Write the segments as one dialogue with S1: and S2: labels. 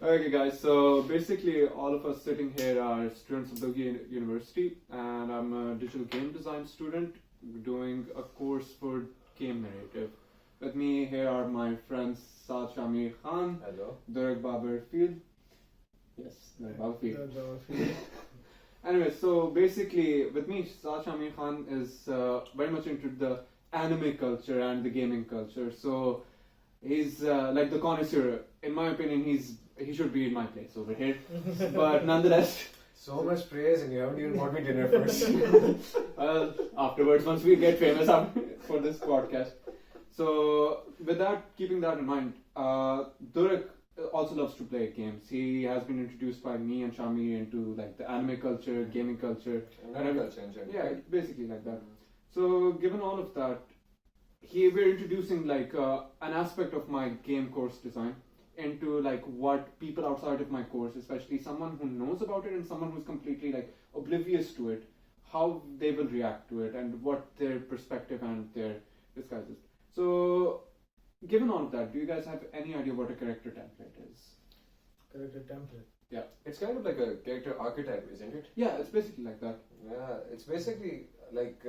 S1: Okay, guys. So basically, all of us sitting here are students of the university, and I'm a digital game design student doing a course for game narrative. With me here are my friends Saad, Shahmir Khan,
S2: Hello.
S1: Durrak, Babar, Feelz. Yes, Durrak, Babar, Feelz.
S3: Janjua.
S1: Anyway, so basically, with me, Saad Shahmir Khan is very much into the anime culture and the gaming culture. So he's like the connoisseur. In my opinion, he should be in my place over here. But nonetheless,
S2: So much praise, and you haven't even bought me dinner first.
S1: afterwards, once we get famous for this podcast. So with that, keeping that in mind, Durrak also loves to play games. He has been introduced by me and Shami into like the anime culture, gaming culture,
S2: Anime culture in general.
S1: yeah, basically like that. So given all of that, we're introducing like an aspect of my game course design into like what people outside of my course, especially someone who knows about it and someone who's completely like oblivious to it, how they will react to it and what their perspective and their disguise is. So given all of that, do you guys have any idea what a character template is?
S3: Character template.
S2: It's kind of like a character archetype, isn't it?
S1: Yeah, it's basically like that.
S2: Yeah, it's basically like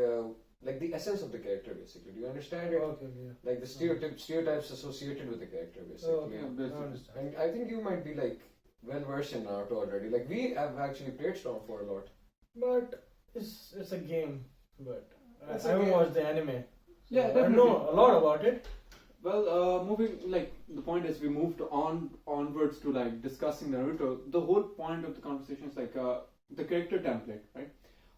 S2: the essence of the character, basically. Do you understand it?
S3: Okay, yeah.
S2: Like the stereotypes associated with the character, basically.
S3: Oh, okay.
S1: Yeah,
S3: I
S1: basically.
S3: understand.
S2: And I think you might be like well versed in Naruto already. Like we have actually played Storm for a lot.
S3: But it's a game. But
S2: It's
S3: I
S2: a
S3: haven't
S2: game.
S3: watched the anime.
S1: Yeah,
S3: I
S1: definitely.
S3: know a lot about it.
S1: Well, moving like the point is we moved onwards to like discussing Naruto. The whole point of the conversation is like the character template, right?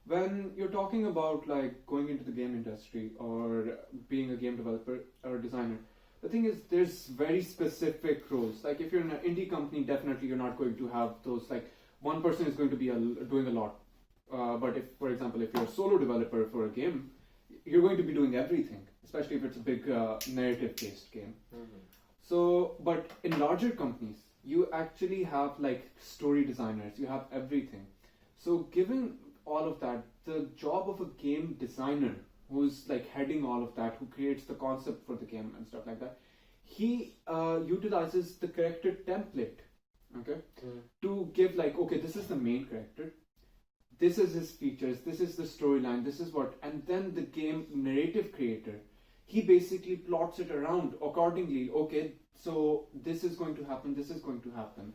S1: When you're talking about like going into the game industry or being a game developer or a designer, the thing is there's very specific roles. Like if you're in an indie company, definitely you're not going to have those like one person is going to be doing a lot. But if, for example, if you're a solo developer for a game, you're going to be doing everything, especially if it's a big narrative-based game. So, but in larger companies, you actually have like story designers, you have everything. So, given all of that, the job of a game designer who's like heading all of that, who creates the concept for the game and stuff like that, he utilizes the character template, okay, to give like, okay, this is the main character, this is his features, this is the storyline, this is what, and then the game narrative creator, he basically plots it around accordingly. Okay, so this is going to happen, this is going to happen.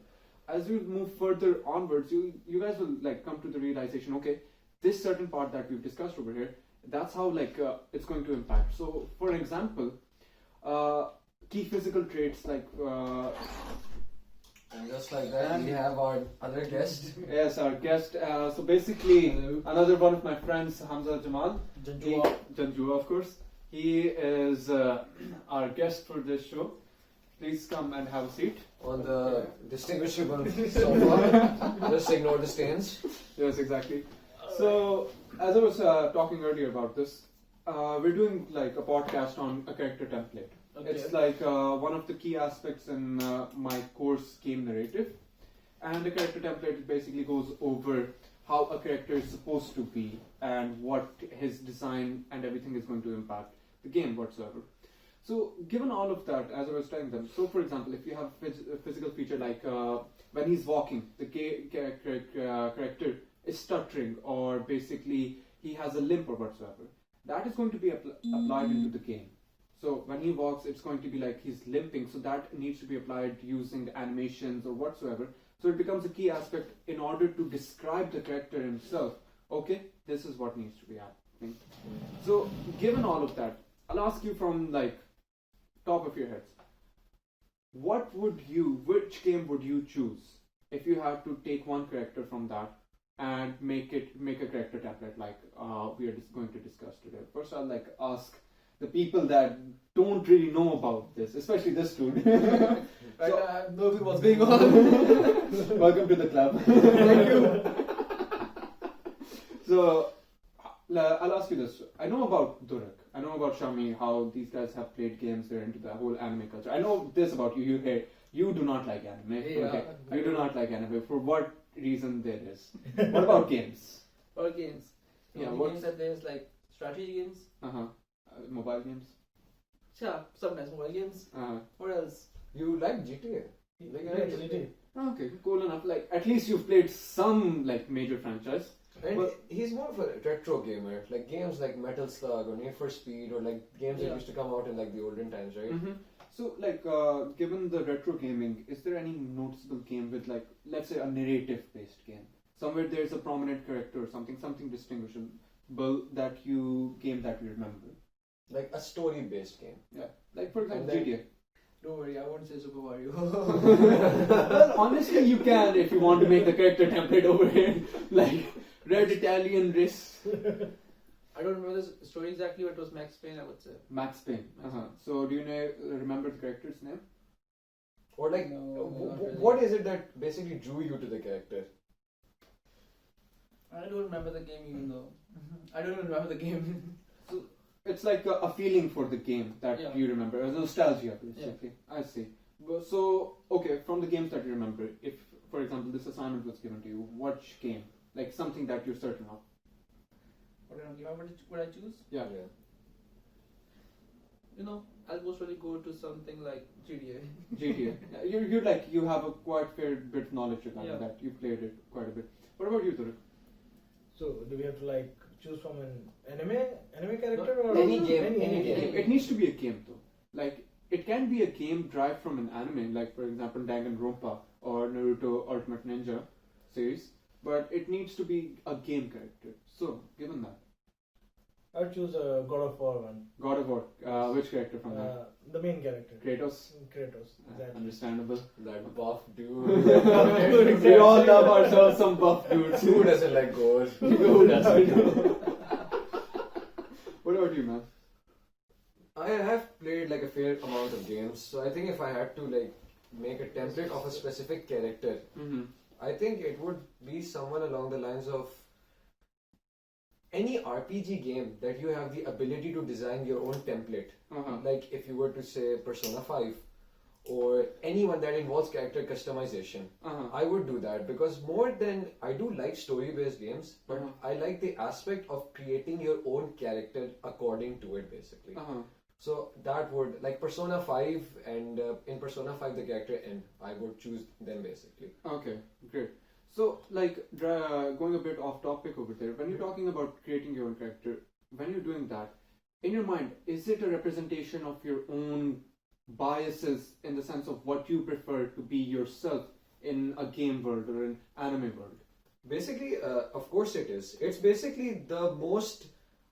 S1: As we move further onwards, you guys will like come to the realization, okay, this certain part that we've discussed over here, that's how like it's going to impact. So for example, key physical traits like
S2: And just like that, we have our other guest.
S1: yes, our guest. So basically,
S3: Hello.
S1: another one of my friends, Hamza, Jamal.
S3: Janjua.
S1: Janjua, of course. He is our guest for this show. Please come and have a seat.
S2: On the distinguishable sofa. Just ignore the stains.
S1: Yes, exactly. So, as I was talking earlier about this, we're doing like a podcast on a character template.
S3: Okay.
S1: It's like one of the key aspects in my course game narrative. And the character template basically goes over how a character is supposed to be and what his design and everything is going to impact the game whatsoever. So given all of that, as I was telling them, so for example, if you have a physical feature like when he's walking, the character is stuttering or basically he has a limp or whatsoever, that is going to be applied into the game. So when he walks, it's going to be like he's limping, so that needs to be applied using animations or whatsoever. So it becomes a key aspect in order to describe the character himself. Okay, this is what needs to be happening. So given all of that, I'll ask you from like top of your heads, which game would you choose if you had to take one character from that and make a character template like we are just going to discuss today? First, I'll like ask the people that don't really know about this, especially this dude.
S3: Right,
S1: So-
S3: I have no clue what's going on.
S1: Welcome to the club.
S3: Thank you.
S1: So, I'll ask you this. I know about Durrak. I know about Shami, how these guys have played games. They're into the whole anime culture. I know this about you. You do not like anime.
S3: Yeah,
S1: okay.
S3: I
S1: You do
S3: don't.
S1: not like anime. For what reason there is? What about games?
S4: Or games.
S1: Yeah,
S4: The
S1: what-
S4: games that there's like strategy games.
S1: Uh-huh. Mobile games?
S4: Yeah, sometimes mobile games.
S1: Uh-huh.
S4: What else?
S2: You like GTA?
S4: Like,
S3: Yeah, GTA.
S1: Okay, cool enough. Like at least you've played some like major franchise.
S2: And
S1: But-
S2: he's more of a retro gamer, like games like Metal Slug or Need for Speed or like games that
S4: Yeah.
S2: used to come out in like the olden times, right?
S1: Mm-hmm. So, like, given the retro gaming, is there any noticeable game with, like, let's say, a narrative-based game, somewhere there's a prominent character or something distinguishable that you remember?
S2: Like a story-based game.
S1: Yeah, like for example,
S2: And then-
S1: GTA.
S4: Don't worry, I won't say Super Mario.
S1: Well, honestly, you can if you want to make the character template over here, like red Italian wrist.
S4: I don't remember the story exactly, but it was Max Payne, I would say.
S1: Max Payne. So, do you remember the character's name?
S2: Or like,
S4: No, not really.
S2: what is it that basically drew you to the character?
S4: I don't remember the game even though. I don't even remember the game.
S1: It's like a feeling for the game that
S4: Yeah.
S1: you remember, a nostalgia, basically. I see. So, okay, from the games that you remember, if, for example, this assignment was given to you, which game? Like something that you're certain of.
S4: What kind of game would I choose?
S1: Yeah.
S4: You know, I'll most probably go to something like GTA.
S1: GTA. Yeah, you have a quite fair bit of knowledge regarding
S4: Yeah.
S1: that. You played it quite a bit. What about you, Turk?
S3: So, do we have to like choose from an anime character or
S2: Any game, any
S3: Any
S2: game.
S1: It needs to be a game, though. Like, it can be a game derived from an anime, like, for example, Danganronpa or Naruto Ultimate Ninja series, but it needs to be a game character. So, given that,
S3: I would choose a God of War one.
S1: God of War, which character from that?
S3: The main character.
S1: Kratos?
S3: Kratos. Exactly.
S1: Understandable.
S2: That buff dude.
S1: We all love ourselves some buff dudes.
S2: Who doesn't like gore?
S1: Who doesn't? What about you, man?
S2: I have played like a fair amount of games, so I think if I had to like make a template of a specific character,
S1: Mm-hmm.
S2: I think it would be someone along the lines of any RPG game that you have the ability to design your own template.
S1: Uh-huh.
S2: Like if you were to say Persona 5 or anyone that involves character customization,
S1: Uh-huh.
S2: I would do that because more than I do like story-based games, but
S1: Uh-huh.
S2: I like the aspect of creating your own character according to it basically.
S1: Uh-huh.
S2: So that would like Persona 5 and in Persona 5 the character N, I would choose them basically.
S1: Okay, great. So, like, going a bit off topic over there, when you're talking about creating your own character, when you're doing that, in your mind, is it a representation of your own biases in the sense of what you prefer to be yourself in a game world or an anime world?
S2: Basically, of course it is. It's basically the most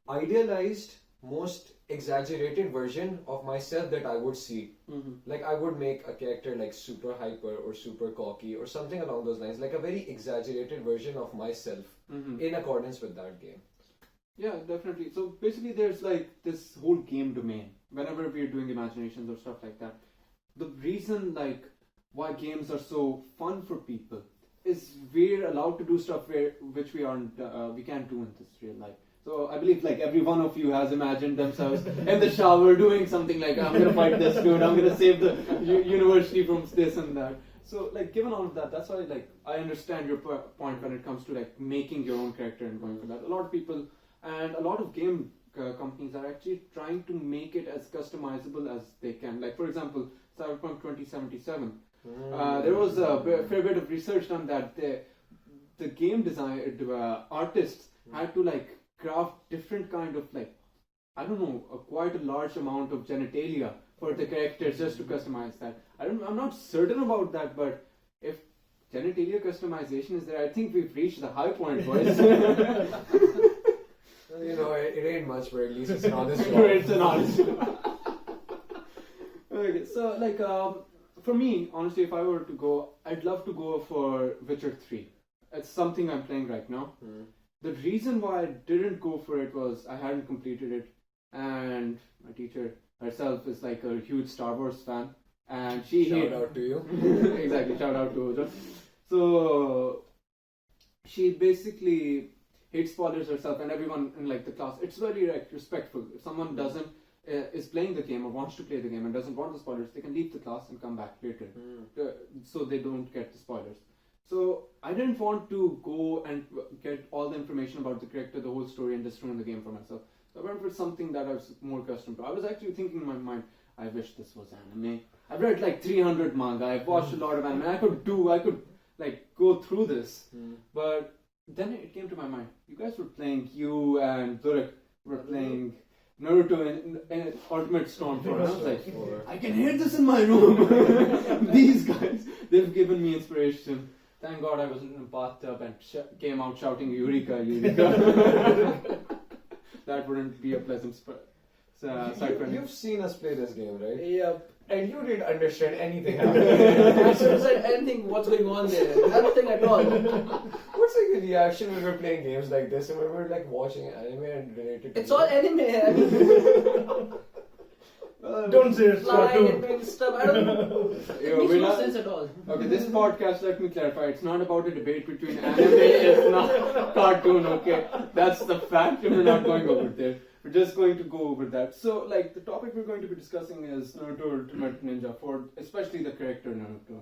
S2: idealized, most exaggerated version of myself that I would see.
S1: Mm-hmm.
S2: Like I would make a character like super hyper or super cocky or something along those lines, like a very exaggerated version of myself
S1: Mm-hmm.
S2: in accordance with that game.
S1: Yeah, definitely. So basically, there's like this whole game domain. Whenever we're doing imaginations or stuff like that, the reason like why games are so fun for people is we're allowed to do stuff which we aren't, we can't do in this real life. So I believe like every one of you has imagined themselves in the shower doing something like I'm gonna fight this dude, I'm gonna save the university from this and that. So like given all of that, that's why like I understand your point when it comes to like making your own character and going for that. A lot of people and a lot of game companies are actually trying to make it as customizable as they can. Like for example, Cyberpunk 2077. There was a fair bit of research done that the game design artists had to like craft different kind of like I don't know quite a large amount of genitalia for the characters just to customize that. I'm not certain about that, but if genitalia customization is there, I think we've reached the high point, boys.
S2: You know, it ain't much, but at least it's an honest job.
S1: It's an honest. Okay, so like for me, honestly, if I were to go, I'd love to go for Witcher 3. It's something I'm playing right now. The reason why I didn't go for it was I hadn't completed it, and my teacher herself is like a huge Star Wars fan, and she
S2: Shout out to you.
S1: exactly, shout out to her. So she basically hates spoilers herself, and everyone in like the class. It's very like respectful. If someone doesn't is playing the game or wants to play the game and doesn't want the spoilers, they can leave the class and come back later, so they don't get the spoilers. So I didn't want to go and get all the information about the character, the whole story, and just ruin the game for myself. So I went for something that I was more accustomed to. I was actually thinking in my mind, I wish this was anime. I've read like 300 manga. I've watched a lot of anime. I could like go through this. But then it came to my mind. You guys were playing. You and Durrak were playing Naruto in Ultimate Stormfront. I was like, I can hear this in my room. These guys, they've given me inspiration. Thank God I was in a bathtub and came out shouting Eureka, Eureka. That wouldn't be a pleasant sight for me.
S2: You've seen us play this game, right?
S3: Yep.
S2: And you didn't understand anything.
S4: I shouldn't said anything what's going on there. Nothing at all.
S2: What's like the reaction when we're playing games like this and when we're like watching anime and related to
S4: It's all anime. I mean,
S3: Don't say it's
S4: flying and
S3: cartoon.
S4: doing stuff. I don't know. It makes no sense at all.
S1: Okay, this podcast, let me clarify, it's not about a debate between anime, it's not cartoon, okay? That's the fact, and we're not going over there. We're just going to go over that. So, like, the topic we're going to be discussing is Naruto Ultimate Ninja, for especially the character Naruto.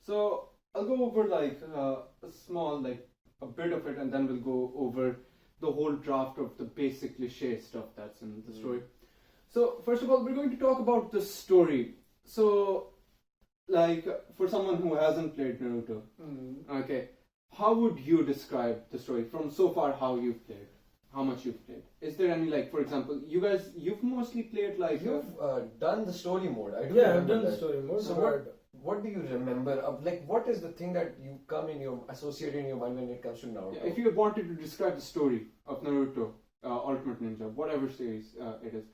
S1: So, I'll go over, like, a small, like, a bit of it, and then we'll go over the whole draft of the basic cliche stuff that's in the story. So, first of all, we're going to talk about the story. So, like, for someone who hasn't played Naruto, okay, how would you describe the story from so far how you've played? How much you've played? Is there any, like, for example, you've mostly played, like...
S2: You've done the story mode. I do
S3: Yeah, I've
S2: remember
S3: done the
S2: that.
S3: story mode.
S2: So what do you remember of, like, what is the thing that you associate in your mind when it comes to Naruto?
S1: Yeah, if you wanted to describe the story of Naruto, Ultimate Ninja, whatever series it is,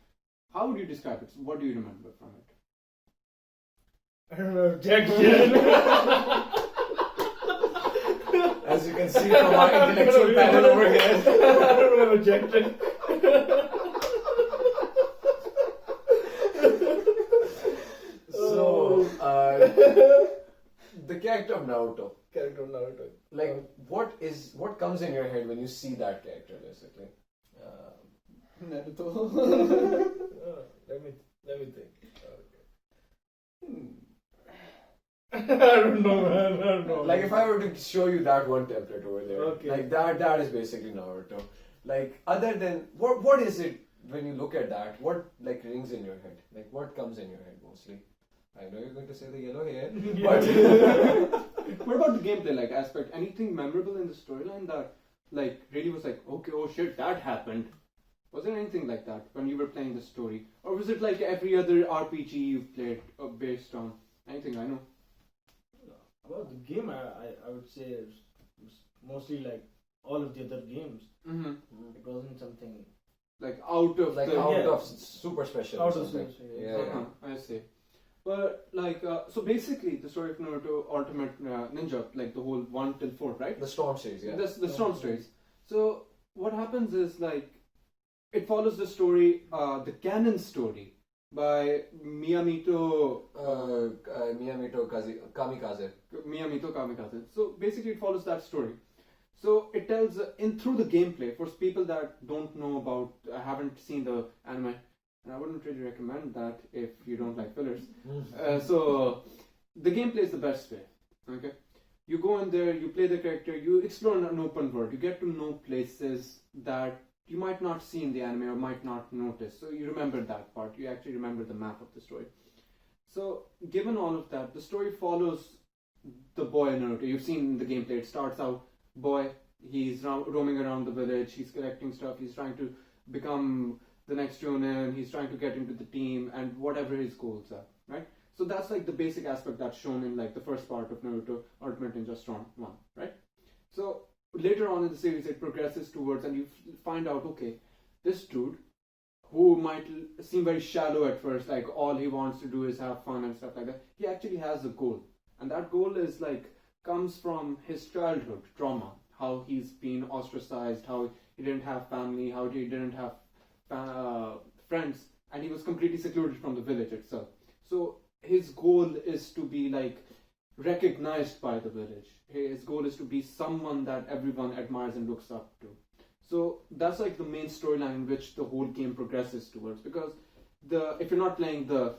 S1: how would you describe it? What do you remember from it?
S3: I don't know, objection.
S2: As you can see from our intellectual panel over here.
S3: I don't know, objection.
S2: So, the character of Naruto.
S3: Character of Naruto.
S2: Like, what comes in your head when you see that character, basically?
S4: Naruto.
S3: Let me think. I don't know, man. I don't know.
S2: Like, if I were to show you that one template over there,
S3: Okay.
S2: like that is basically Naruto. Like, other than what is it when you look at that? What like rings in your head? Like, what comes in your head mostly? I know you're going to say the yellow hair, but
S1: What about the gameplay, like, aspect? Anything memorable in the storyline that, like, really was like, okay, oh shit, that happened? Was there anything like that when you were playing the story? Or was it like every other RPG you've played based on anything I know?
S3: About the game, I would say it's mostly like all of the other games.
S1: Mm-hmm.
S3: It wasn't something
S1: Like out of
S2: like
S1: the...
S2: out
S3: Yeah.
S2: of super special.
S3: out
S2: or
S3: of
S2: something.
S3: sense.
S2: Yeah,
S1: Uh-huh, I see. But like, so basically the story of Naruto Ultimate Ninja, like the whole 1 till 4, right?
S2: The Storm series, yeah.
S1: The Storm stories. So what happens is like, it follows the story, the canon story by Miyamoto
S2: Kamikaze.
S1: Kamikaze. So basically it follows that story. So it tells through the gameplay for people that don't know about, haven't seen the anime, and I wouldn't really recommend that if you don't like fillers. So the gameplay is the best way. Okay, you go in there, you play the character, you explore an open world, you get to know places that you might not see in the anime or might not notice. So you remember that part. You actually remember the map of the story. So given all of that, the story follows the boy Naruto. You've seen the gameplay. It starts out boy. He's roaming around the village. He's collecting stuff. He's trying to become the next Jonin. He's trying to get into the team and whatever his goals are. Right. So that's like the basic aspect that's shown in like the first part of Naruto Ultimate Ninja Storm 1. Right. So later on in the series, it progresses towards, and you find out, okay, this dude, who might seem very shallow at first, like all he wants to do is have fun and stuff like that, he actually has a goal. And that goal is like, comes from his childhood trauma, how he's been ostracized, how he didn't have family, how he didn't have friends, and he was completely secluded from the village itself. So his goal is to be like recognized by the village. His goal is to be someone that everyone admires and looks up to. So that's like the main storyline in which the whole game progresses towards. Because if you're not playing the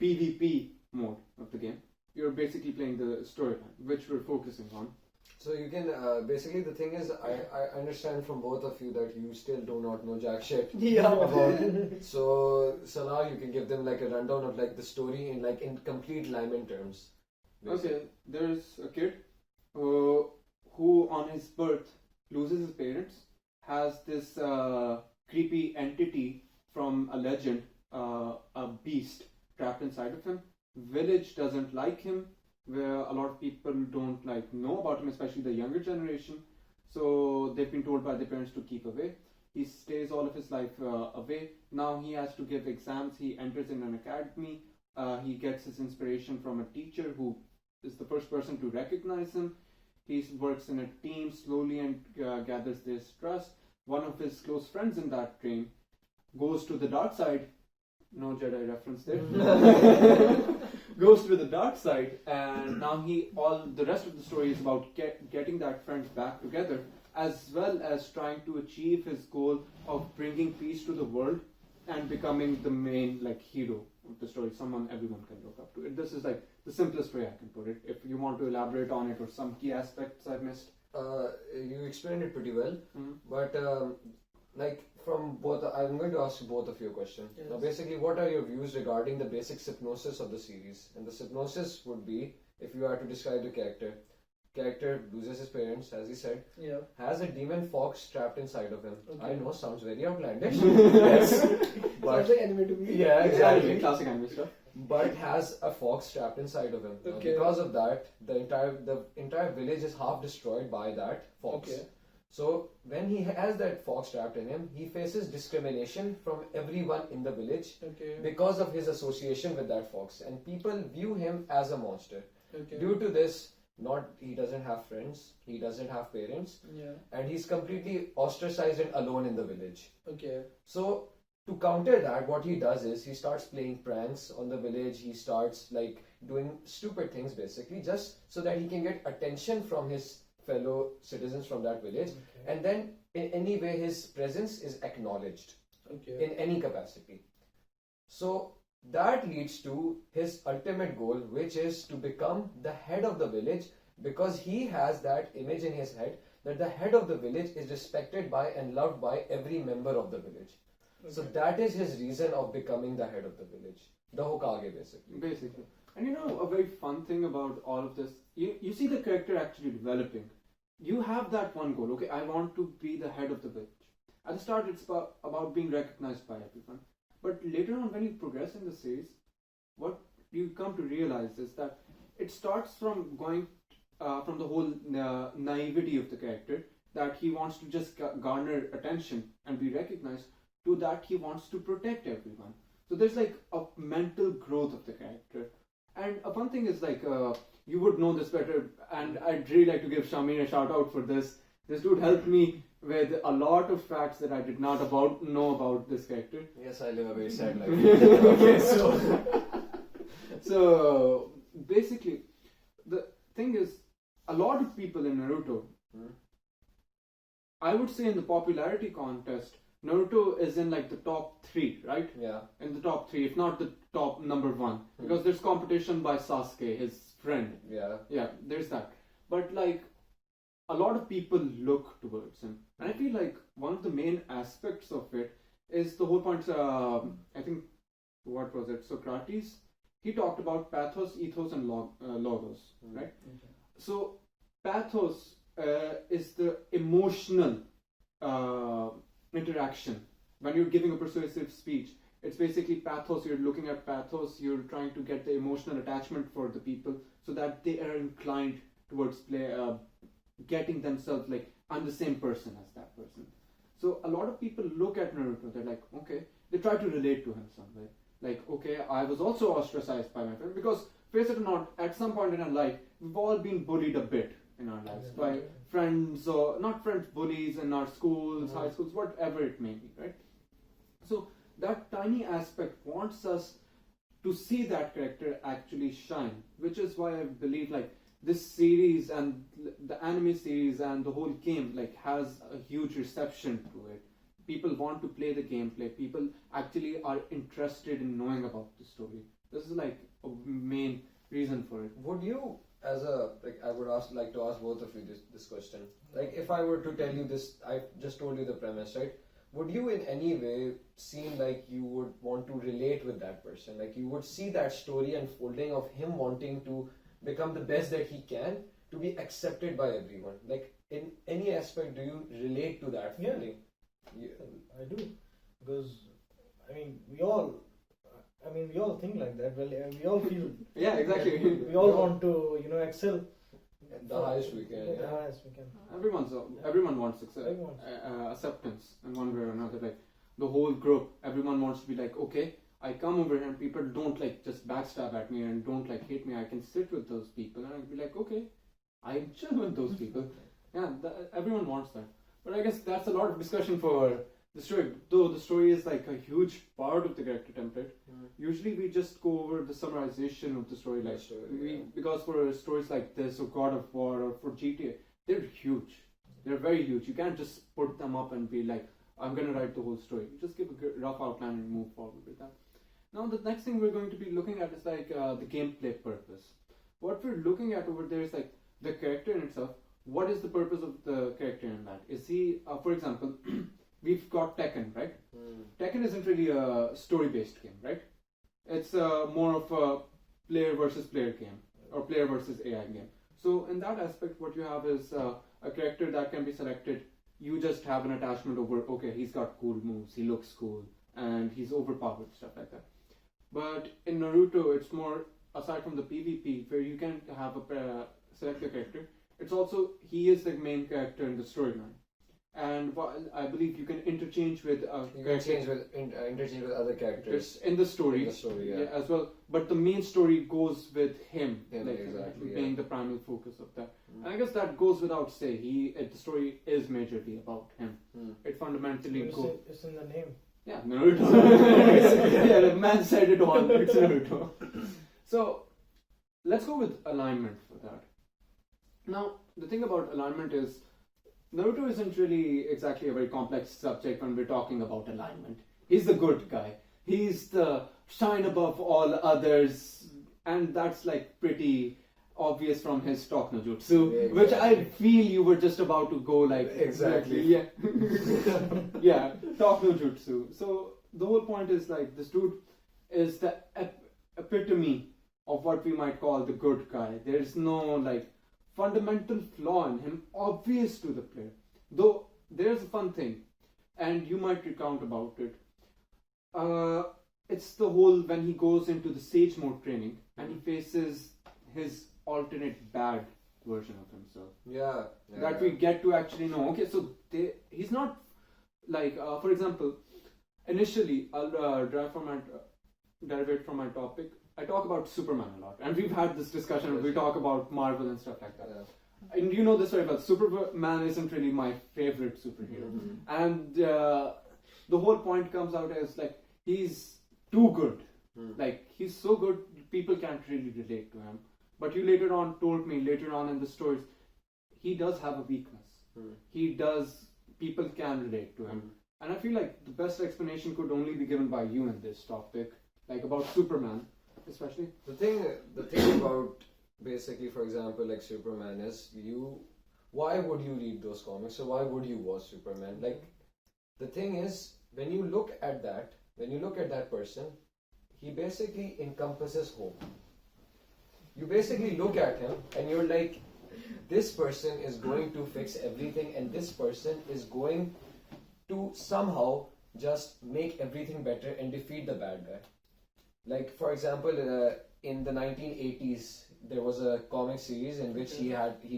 S1: PvP mode of the game, you're basically playing the storyline, which we're focusing on.
S2: So you can basically the thing is I understand from both of you that you still do not know jack shit
S5: Yeah.
S2: about. So Salaar, you can give them like a rundown of like the story in complete layman terms.
S1: Okay, there's a kid who on his birth loses his parents, has this creepy entity from a legend, a beast trapped inside of him. Village doesn't like him, where a lot of people don't like know about him, especially the younger generation. So they've been told by their parents to keep away. He stays all of his life away. Now he has to give exams. He enters in an academy. He gets his inspiration from a teacher who is the first person to recognize him. He works in a team slowly and gathers this trust. One of his close friends in that team goes to the dark side. No Jedi reference there. Goes to the dark side, and now all the rest of the story is about getting that friends back together, as well as trying to achieve his goal of bringing peace to the world and becoming the main hero of the story, someone everyone can look up to. This is like the simplest way I can put it. If you want to elaborate on it or some key aspects I've missed.
S2: You explained it pretty well,
S1: Mhm.
S2: but from both, I'm going to ask both of you a question.
S5: Yes.
S2: Now, basically, what are your views regarding the basic synopsis of the series? And the synopsis would be, if you are to describe the character loses his parents, as he said,
S5: Yeah.
S2: has a demon fox trapped inside of him.
S5: Okay.
S2: I know, sounds very outlandish. Yes,
S5: Sounds
S2: but
S5: like anime to me.
S2: yeah, exactly.
S1: Classic anime stuff.
S2: But has a fox trapped inside of him. Now,
S5: Okay.
S2: because of that, the entire village is half destroyed by that fox.
S5: Okay.
S2: So when he has that fox trapped in him, he faces discrimination from everyone in the village
S5: Okay.
S2: because of his association with that fox, and people view him as a monster.
S5: Okay.
S2: Due to this, he doesn't have friends, he doesn't have parents,
S5: Yeah.
S2: and he's completely ostracized and alone in the village.
S5: Okay.
S2: So to counter that, what he does is he starts playing pranks on the village. He starts doing stupid things basically, just so that he can get attention from his fellow citizens from that village,
S5: Okay.
S2: and then in any way his presence is acknowledged
S5: Okay.
S2: in any capacity. So that leads to his ultimate goal, which is to become the head of the village, because he has that image in his head that the head of the village is respected by and loved by every member of the village. So
S5: Okay.
S2: that is his reason of becoming the head of the village, the Hokage basically.
S1: Basically. And a very fun thing about all of this, you see the character actually developing. You have that one goal, okay, I want to be the head of the village. At the start, it's about being recognized by everyone. But later on, when you progress in the series, what you come to realize is that it starts from going from the whole naivety of the character, that he wants to just garner attention and be recognized, to that he wants to protect everyone. So there's a mental growth of the character. And a fun thing is you would know this better, and I'd really like to give Shahmir a shout out for this. This dude helped me with a lot of facts that I did not know about this character.
S2: Yes, I live a very sad life. Okay,
S1: So basically, the thing is, a lot of people in Naruto, I would say in the popularity contest, Naruto is in the top 3, right?
S2: Yeah.
S1: In the top 3, if not the top number 1, because there's competition by Sasuke, his friend.
S2: Yeah.
S1: Yeah, there's that. But a lot of people look towards him, and I feel one of the main aspects of it is the whole point. I think, what was it? Socrates. He talked about pathos, ethos, and logos, right?
S5: Okay.
S1: So pathos is the emotional interaction. When you're giving a persuasive speech, it's basically pathos. You're looking at pathos. You're trying to get the emotional attachment for the people so that they are inclined towards getting themselves I'm the same person as that person. So a lot of people look at Naruto. They're like, okay, they try to relate to him some way. Okay, I was also ostracized by my friend, because face it or not, at some point in our life, we've all been bullied a bit in our lives by friends, or not friends, bullies in our schools, high schools, whatever it may be, right? So that tiny aspect wants us to see that character actually shine, which is why I believe this series and the anime series and the whole game has a huge reception to it. People want to play the gameplay. People actually are interested in knowing about the story. This is a main reason for it.
S2: Would you as a I would like to ask both of you this question. Like, if I were to tell you this, I just told you the premise, right? Would you in any way seem like you would want to relate with that person? Like, you would see that story unfolding of him wanting to become the best that he can to be accepted by everyone. Like, in any aspect, do you relate to that
S3: Yeah.
S2: feeling?
S3: I do, because we all think like that. Well, we all feel.
S1: Yeah, exactly.
S3: We all want to, excel.
S2: The highest we can.
S3: The
S2: Yeah.
S3: highest we can.
S1: Everyone wants
S3: Everyone.
S1: acceptance in one way or another. Like the whole group, everyone wants to be like, okay, I come over here and people don't like just backstab at me and don't like hate me. I can sit with those people and I'd be like, okay, I chill with those people. Yeah, everyone wants that. But I guess that's a lot of discussion for the story. Though the story is like a huge part of the character template. Usually we just go over the summarization of the story, like because for stories like this or God of War or for GTA, they're huge. They're very huge. You can't just put them up and be like, I'm gonna write the whole story. You just give a rough outline and move forward with that. Now the next thing we're going to be looking at is like the gameplay purpose. What we're looking at over there is like the character in itself. What is the purpose of the character in that? Is he, for example, we've got Tekken, right? Tekken isn't really a story-based game, right? It's more of a player versus player game or player versus AI game. So in that aspect, what you have is a character that can be selected. You just have an attachment over, okay, he's got cool moves, he looks cool, and he's overpowered, stuff like that. But in Naruto, it's more, aside from the PvP, where you can have a select a character, it's also, he is the main character in the storyline. And I believe you can interchange with
S2: interchange with other characters
S1: in the story,
S2: yeah.
S1: as well. But the main story goes with him,
S2: exactly,
S1: being the primary focus of that. And I guess that goes without say. The story is majorly about him. It fundamentally goes.
S3: It's in the name.
S1: Yeah, Naruto. Yeah, the man said it all. It's Naruto. So let's go with alignment for that. Now, the thing about alignment is, Naruto isn't really exactly a very complex subject when we're talking about alignment. He's the good guy. He's the shine above all others, and that's like pretty obvious from his talk no jutsu,
S2: exactly.
S1: which I feel you were just about to go like
S2: exactly.
S1: Yeah, yeah, talk no jutsu. So the whole point is like this dude is the epitome of what we might call the good guy. There's no like fundamental flaw in him, obvious to the player. Though there's a fun thing, and you might recount about it. It's the whole when he goes into the sage mode training and he faces his alternate bad version of himself.
S2: Yeah.
S1: That we get to actually know. Okay, so he's not like, for example, initially I'll derivate from my topic. I talk about Superman a lot, and we've had this discussion. We talk about Marvel and stuff like that.
S2: Yeah.
S1: And you know this very well. Superman isn't really my favorite superhero, and the whole point comes out as like he's too good. Like he's so good, people can't really relate to him. But you later on told me later on in the stories, he does have a weakness. He does. People can relate to him, and I feel like the best explanation could only be given by you in this topic, like about Superman. Especially
S2: the thing about basically, for example, like Superman is why would you read those comics, or why would you watch Superman? Like, the thing is, when you look at that person, he basically encompasses hope. You basically look at him and you're like, this person is going to fix everything, and this person is going to somehow just make everything better and defeat the bad guy. Like, for example, in the 1980s, there was a comic series in which he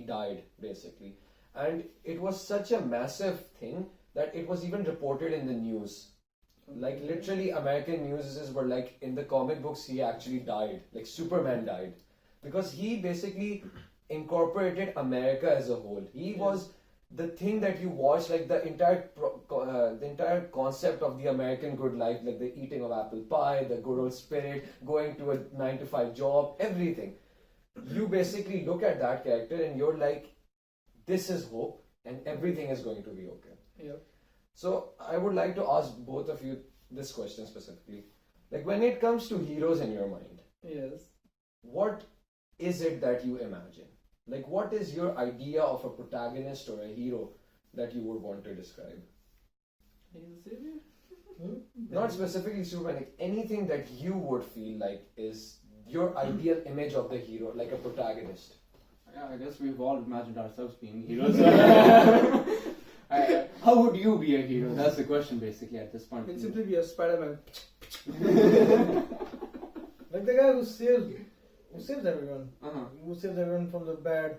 S2: died, basically. And it was such a massive thing that it was even reported in the news. Like, literally, American news were like, in the comic books, he actually died. Like, Superman died. Because he basically incorporated America as a whole. He was the thing that you watch, like the entire concept of the American good life, like the eating of apple pie, the good old spirit, going to a 9-to-5 job, everything. You basically look at that character and you're like, this is hope and everything is going to be okay.
S4: Yeah.
S2: So I would like to ask both of you this question specifically. Like, when it comes to heroes in your mind,
S4: Yes.
S2: what is it that you imagine? Like, what is your idea of a protagonist or a hero that you would want to describe?
S4: He's a savior.
S2: Not specifically Superman, like anything that you would feel like is your ideal image of the hero, like a protagonist.
S1: Yeah, I guess we've all imagined ourselves being heroes. How would you be a hero? That's the question basically at this point.
S4: He'd simply be a Spider-Man.
S3: Like the guy who saves everyone.
S1: Uh-huh.
S3: Who saves everyone from the bad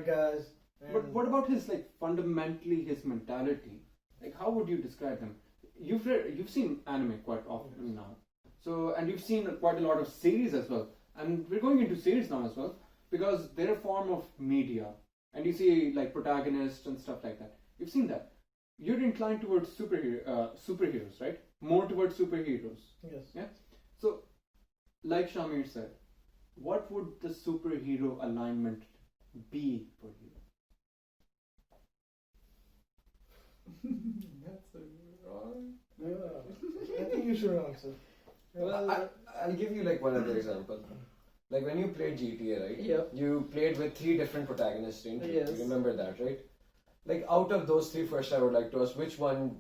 S3: guys.
S1: But what about his fundamentally his mentality? Like, how would you describe him? You've seen anime quite often now, so and you've seen quite a lot of series as well. And we're going into series now as well because they're a form of media, and you see protagonists and stuff like that. You've seen that. You're inclined towards superheroes, right? More towards superheroes.
S3: Yes.
S1: Yeah. So, like Shahmir said, what would the superhero alignment be for you?
S4: That's wrong.
S3: Yeah. I think you should answer.
S2: Well, I'll give you one other example. Like when you played GTA, right?
S4: Yeah.
S2: You played with 3 different protagonists, didn't you?
S4: Yes.
S2: You remember that, right? Like out of those 3, first I would like to ask, which one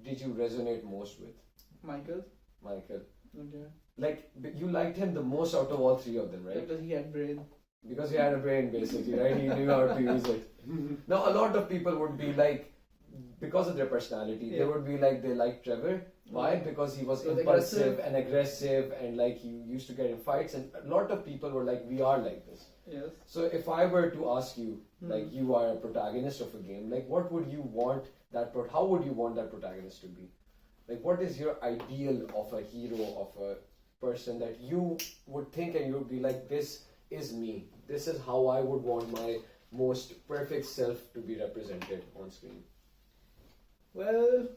S2: did you resonate most with?
S4: Michael.
S2: Michael.
S4: Okay.
S2: Like you liked him the most out of all 3 of them, right?
S4: Because he had brain.
S2: Because he had a brain, basically, right? He knew how to use it. Now, a lot of people would be like, because of their personality, they would be like, they like Trevor. Why? Because he was impulsive and aggressive and he used to get in fights, and a lot of people were like, we are like this.
S4: Yes.
S2: So if I were to ask you, like you are a protagonist of a game, like what would you want how would you want that protagonist to be? Like what is your ideal of a hero, of a person that you would think and you would be like, this is me. This is how I would want my most perfect self to be represented on screen.
S4: Well,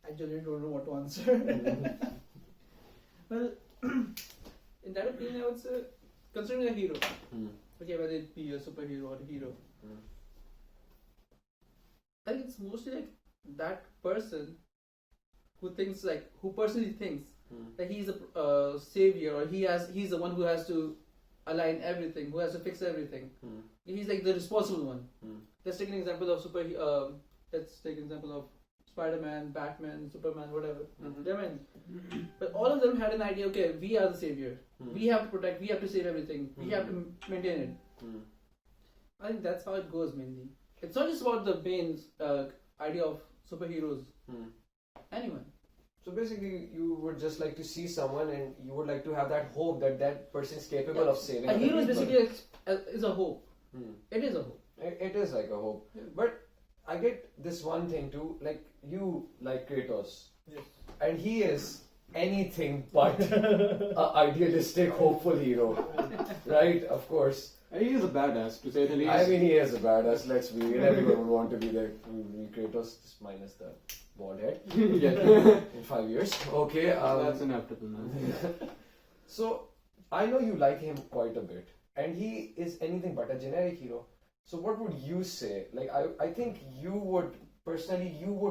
S4: I genuinely don't know what to answer. Well, in that opinion, I would say, considering a hero, okay, whether it be a superhero or a hero, I think it's mostly like that person who personally thinks that he's a savior, or he's the one who has to align everything, who has to fix everything. He's like the responsible one. Let's take an example of let's take an example of Spider-Man, Batman, Superman, whatever. But all of them had an idea, okay, we are the savior. We have to protect, we have to save everything. We have to maintain it. I think that's how it goes mainly. It's not just about the main idea of superheroes. Anyone.
S2: So basically, you would just like to see someone and you would like to have that hope that that person is capable of saving
S4: a
S2: other
S4: hero is
S2: people.
S4: basically is a hope. It is a hope.
S2: It is like a hope. But I get this one thing too, like you like Kratos.
S3: Yes.
S2: And he is anything but an idealistic, hopeful hero. Right? Of course.
S1: He is a badass, to say the least.
S2: I mean, he is a badass, let's be real. Everyone would want to be the Kratos, just minus the bald head. In 5 years. Okay.
S1: That's inevitable, man.
S2: So, I know you like him quite a bit. And he is anything but a generic hero. So what would you say? Like, I think you would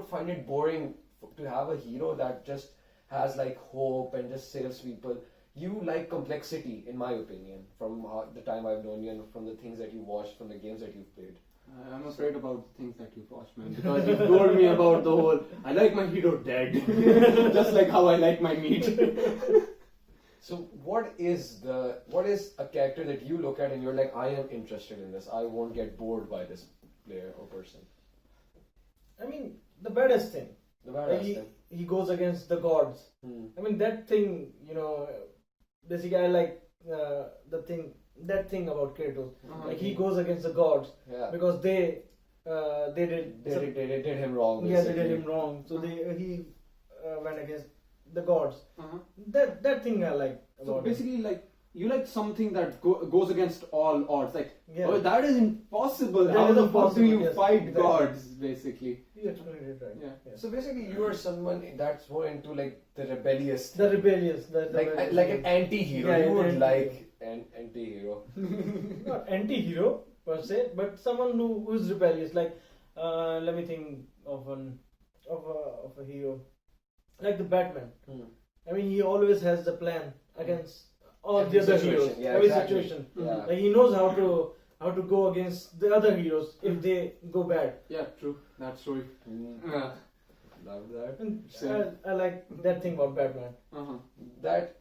S2: find it boring to have a hero that just has hope and just saves people. You like complexity, in my opinion, from the time I've known you and from the things that you watched, from the games that you've played.
S1: I'm afraid about the things that you've watched, man, because you've told me about the whole, I like my hero dead, just like how I like my meat.
S2: So what is a character that you look at and you're like, I am interested in this, I won't get bored by this player or person?
S3: I mean, the baddest thing.
S2: The badass thing.
S3: He goes against the gods. I mean, that thing, basically I like that thing about Kratos. He goes against the gods because they did
S2: him wrong.
S3: Yeah, they did him wrong. So he went against the gods. That thing I like about
S1: So
S3: him.
S1: basically, you like something that goes against all odds. Oh, that is impossible.
S3: That
S1: How
S3: is
S1: the fuck do
S3: impossible,
S1: you
S3: yes,
S1: fight
S3: exactly.
S1: gods, basically?
S3: You explained it right.
S1: Yeah.
S2: So basically, you are someone that's more into the rebellious,
S3: The rebellious,
S2: like an anti-hero.
S3: Yeah,
S2: you would
S3: an
S2: like an anti-hero.
S3: not anti-hero per se, but someone who is rebellious. Let me think of a hero, like the Batman. I mean, he always has the plan against all
S2: Every
S3: the other
S2: situation.
S3: heroes.
S2: Yeah,
S3: Every
S2: exactly.
S3: situation.
S2: Yeah.
S3: Like he knows how to go against the other heroes if they go bad.
S1: Yeah, true. That's true. Yeah.
S2: Love that.
S3: And
S1: Same.
S3: I like that thing about Batman.
S1: Uh-huh.
S2: That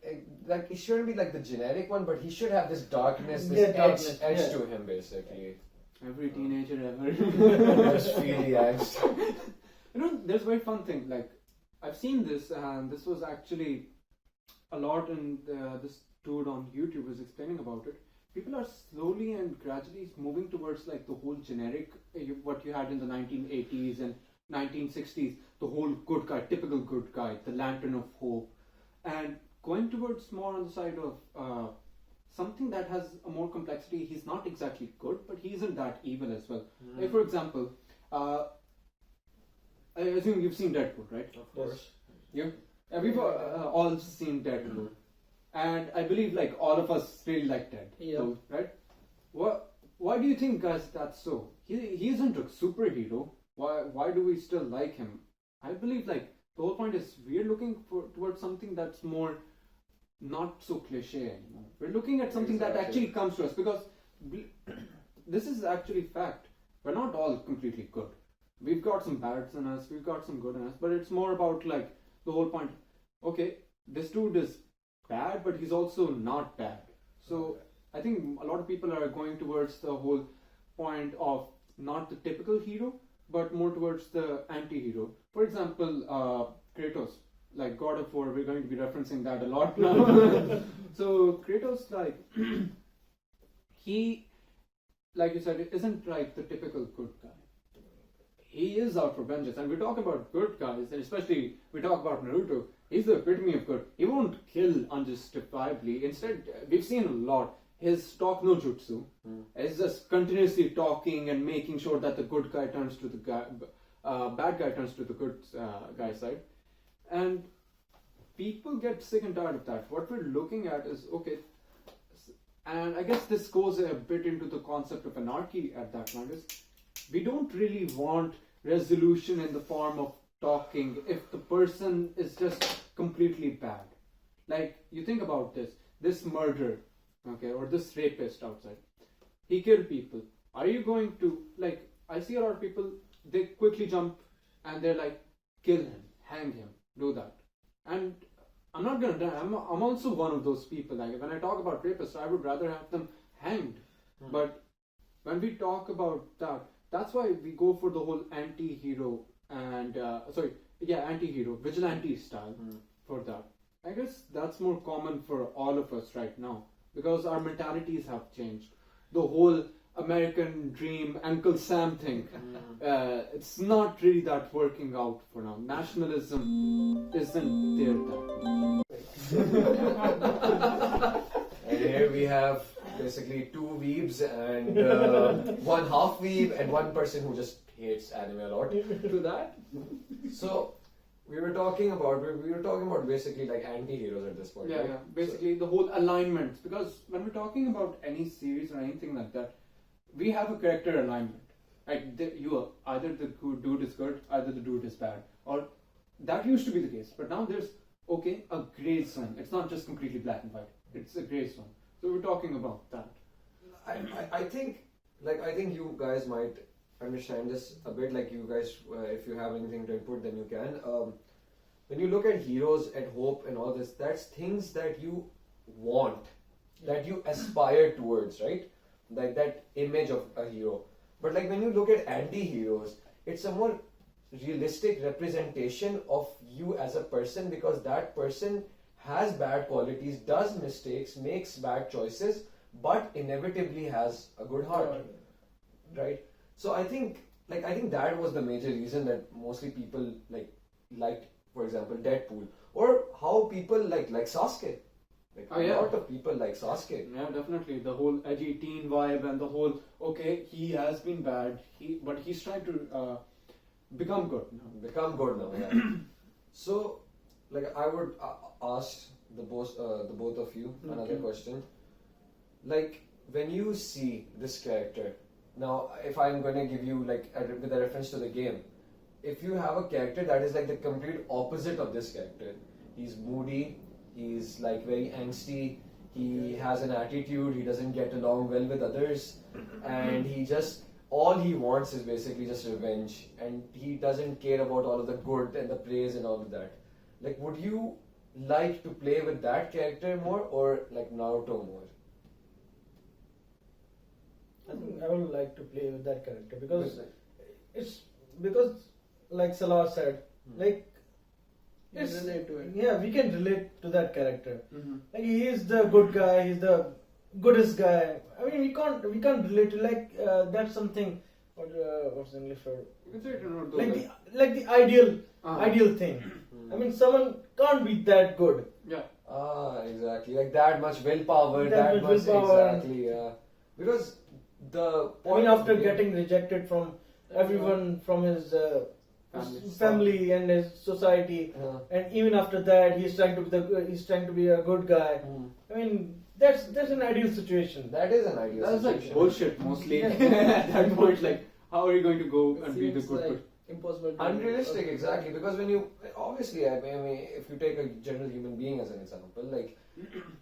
S2: like he shouldn't be like the generic one, but he should have this darkness, this
S3: Yeah, darkness,
S2: edge
S3: yeah.
S2: to him basically.
S1: Every teenager ever.
S2: Just feel the angst.
S1: You know, there's a very fun thing. Like, I've seen this, and this was actually a lot in this dude on YouTube was explaining about it. People are slowly and gradually moving towards like the whole generic, what you had in the 1980s and 1960s, the whole good guy, typical good guy, the lantern of hope, and going towards more on the side of something that has a more complexity. He's not exactly good, but he isn't that evil as well. Like, for example, I assume you've seen Deadpool, right?
S2: Of course.
S1: We've all seen Deadpool, and I believe like all of us really like Deadpool,
S4: Yeah.
S1: right? Why do you think, guys, that's so? He isn't a superhero. Why do we still like him? I believe like the whole point is we're looking towards something that's more not so cliche anymore. We're looking at something that actually comes to us, because this is actually fact. We're not all completely good. We've got some bads in us, we've got some good in us, but it's more about like the whole point. Okay, this dude is bad, but he's also not bad. So I think a lot of people are going towards the whole point of not the typical hero, but more towards the anti-hero. For example, Kratos, like God of War, we're going to be referencing that a lot now. So Kratos, like, he, like you said, isn't like the typical good guy. He is out for vengeance, and we talk about good guys, and especially we talk about Naruto. He's the epitome of good. He won't kill unjustifiably. Instead, we've seen a lot. His talk no jutsu is just continuously talking and making sure that the good guy turns to the bad guy turns to the good guy side, and people get sick and tired of that. What we're looking at is okay, and I guess this goes a bit into the concept of anarchy at that point. Is we don't really want resolution in the form of talking if the person is just completely bad. Like, you think about this murderer, okay, or this rapist outside, he killed people. Are you going to, like, I see a lot of people, they quickly jump and they're like, kill him, hang him, do that. And I'm not gonna die. I'm also one of those people. Like, when I talk about rapists, I would rather have them hanged. But when we talk about that, that's why we go for the whole anti-hero and anti-hero vigilante style for that. I guess that's more common for all of us right now, because our mentalities have changed. The whole American dream, Uncle Sam thing, it's not really that working out for now. Nationalism isn't there that much.
S2: And here we have basically two weebs and one half weeb and one person who just hates anime a lot.
S1: To that?
S2: So we were talking about basically like anti-heroes at this point.
S1: Yeah,
S2: right?
S1: yeah. Basically, the whole alignments. Because when we're talking about any series or anything like that, we have a character alignment. Like, you are either the dude is good, either the dude is bad. Or that used to be the case. But now there's, okay, a grey zone. It's not just completely black and white. It's a grey zone. So we're talking about that.
S2: I think you guys might understand this a bit. Like, you guys, if you have anything to input, then you can. When you look at heroes and hope and all this, that's things that you want, that you aspire towards, right? Like that image of a hero. But like when you look at anti-heroes, it's a more realistic representation of you as a person, because that person has bad qualities, does mistakes, makes bad choices, but inevitably has a good heart, right? So I think that was the major reason that mostly people liked, for example, Deadpool, or how people like Sasuke. Like a lot of people like Sasuke.
S1: Yeah, definitely. The whole edgy teen vibe and the whole, okay, he has been bad, but he's trying to become good now.
S2: Become good now, yeah. So, like, I would ask the both of you another question. Like, when you see this character, now, if I'm going to give you, like, with a reference to the game, if you have a character that is like the complete opposite of this character, he's moody, he's like very angsty, he has an attitude, he doesn't get along well with others, and all he wants is basically just revenge, and he doesn't care about all of the good and the praise and all of that. Like, would you like to play with that character more, or like Naruto more?
S3: I think I would like to play with that character because like Salaar said, like
S4: You can relate to it.
S3: yeah, we can relate to that character.
S1: Mm-hmm.
S3: Like he is the good guy, he's the goodest guy. I mean, we can't relate to that's something. What's English for?
S1: You can say it in Urdu.
S3: Like the ideal
S1: Uh-huh.
S3: ideal thing. I mean, someone can't be that good.
S1: Yeah.
S2: Exactly. Like that much willpower,
S3: That
S2: that
S3: much
S2: much
S3: willpower.
S2: exactly. Yeah. Because the
S3: I mean,
S2: point
S3: after
S2: of the game-
S3: getting rejected from everyone, from his
S1: Family.
S3: family and his society,
S2: Yeah.
S3: and even after that, he's trying to be a good guy. I mean, that's an ideal situation.
S2: That is an ideal
S1: That's like
S2: situation.
S1: bullshit mostly.
S3: Yeah.
S1: At that point, like, how are you going to go and be the
S4: Seems
S1: good
S4: like impossible. To
S2: Unrealistic, exactly. Because when you obviously, I mean, if you take a general human being as an example, like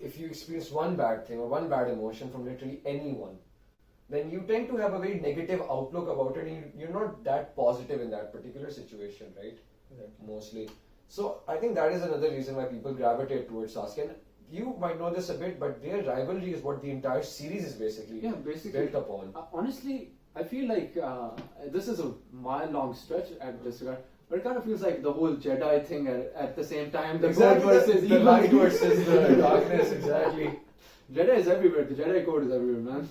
S2: if you experience one bad thing or one bad emotion from literally anyone, then you tend to have a very negative outlook about it, and you're not that positive in that particular situation, right? Mostly. So I think that is another reason why people gravitate towards Sasuke. And you might know this a bit, but their rivalry is what the entire series is basically
S1: Yeah, basically.
S2: built upon.
S1: Honestly, I feel like this is a mile-long stretch at this regard, but it kind of feels like the whole Jedi thing at the same time. The
S2: Exactly,
S1: good versus
S2: the
S1: evil.
S2: light versus the darkness, exactly.
S1: Jedi is everywhere. The Jedi code is everywhere, man.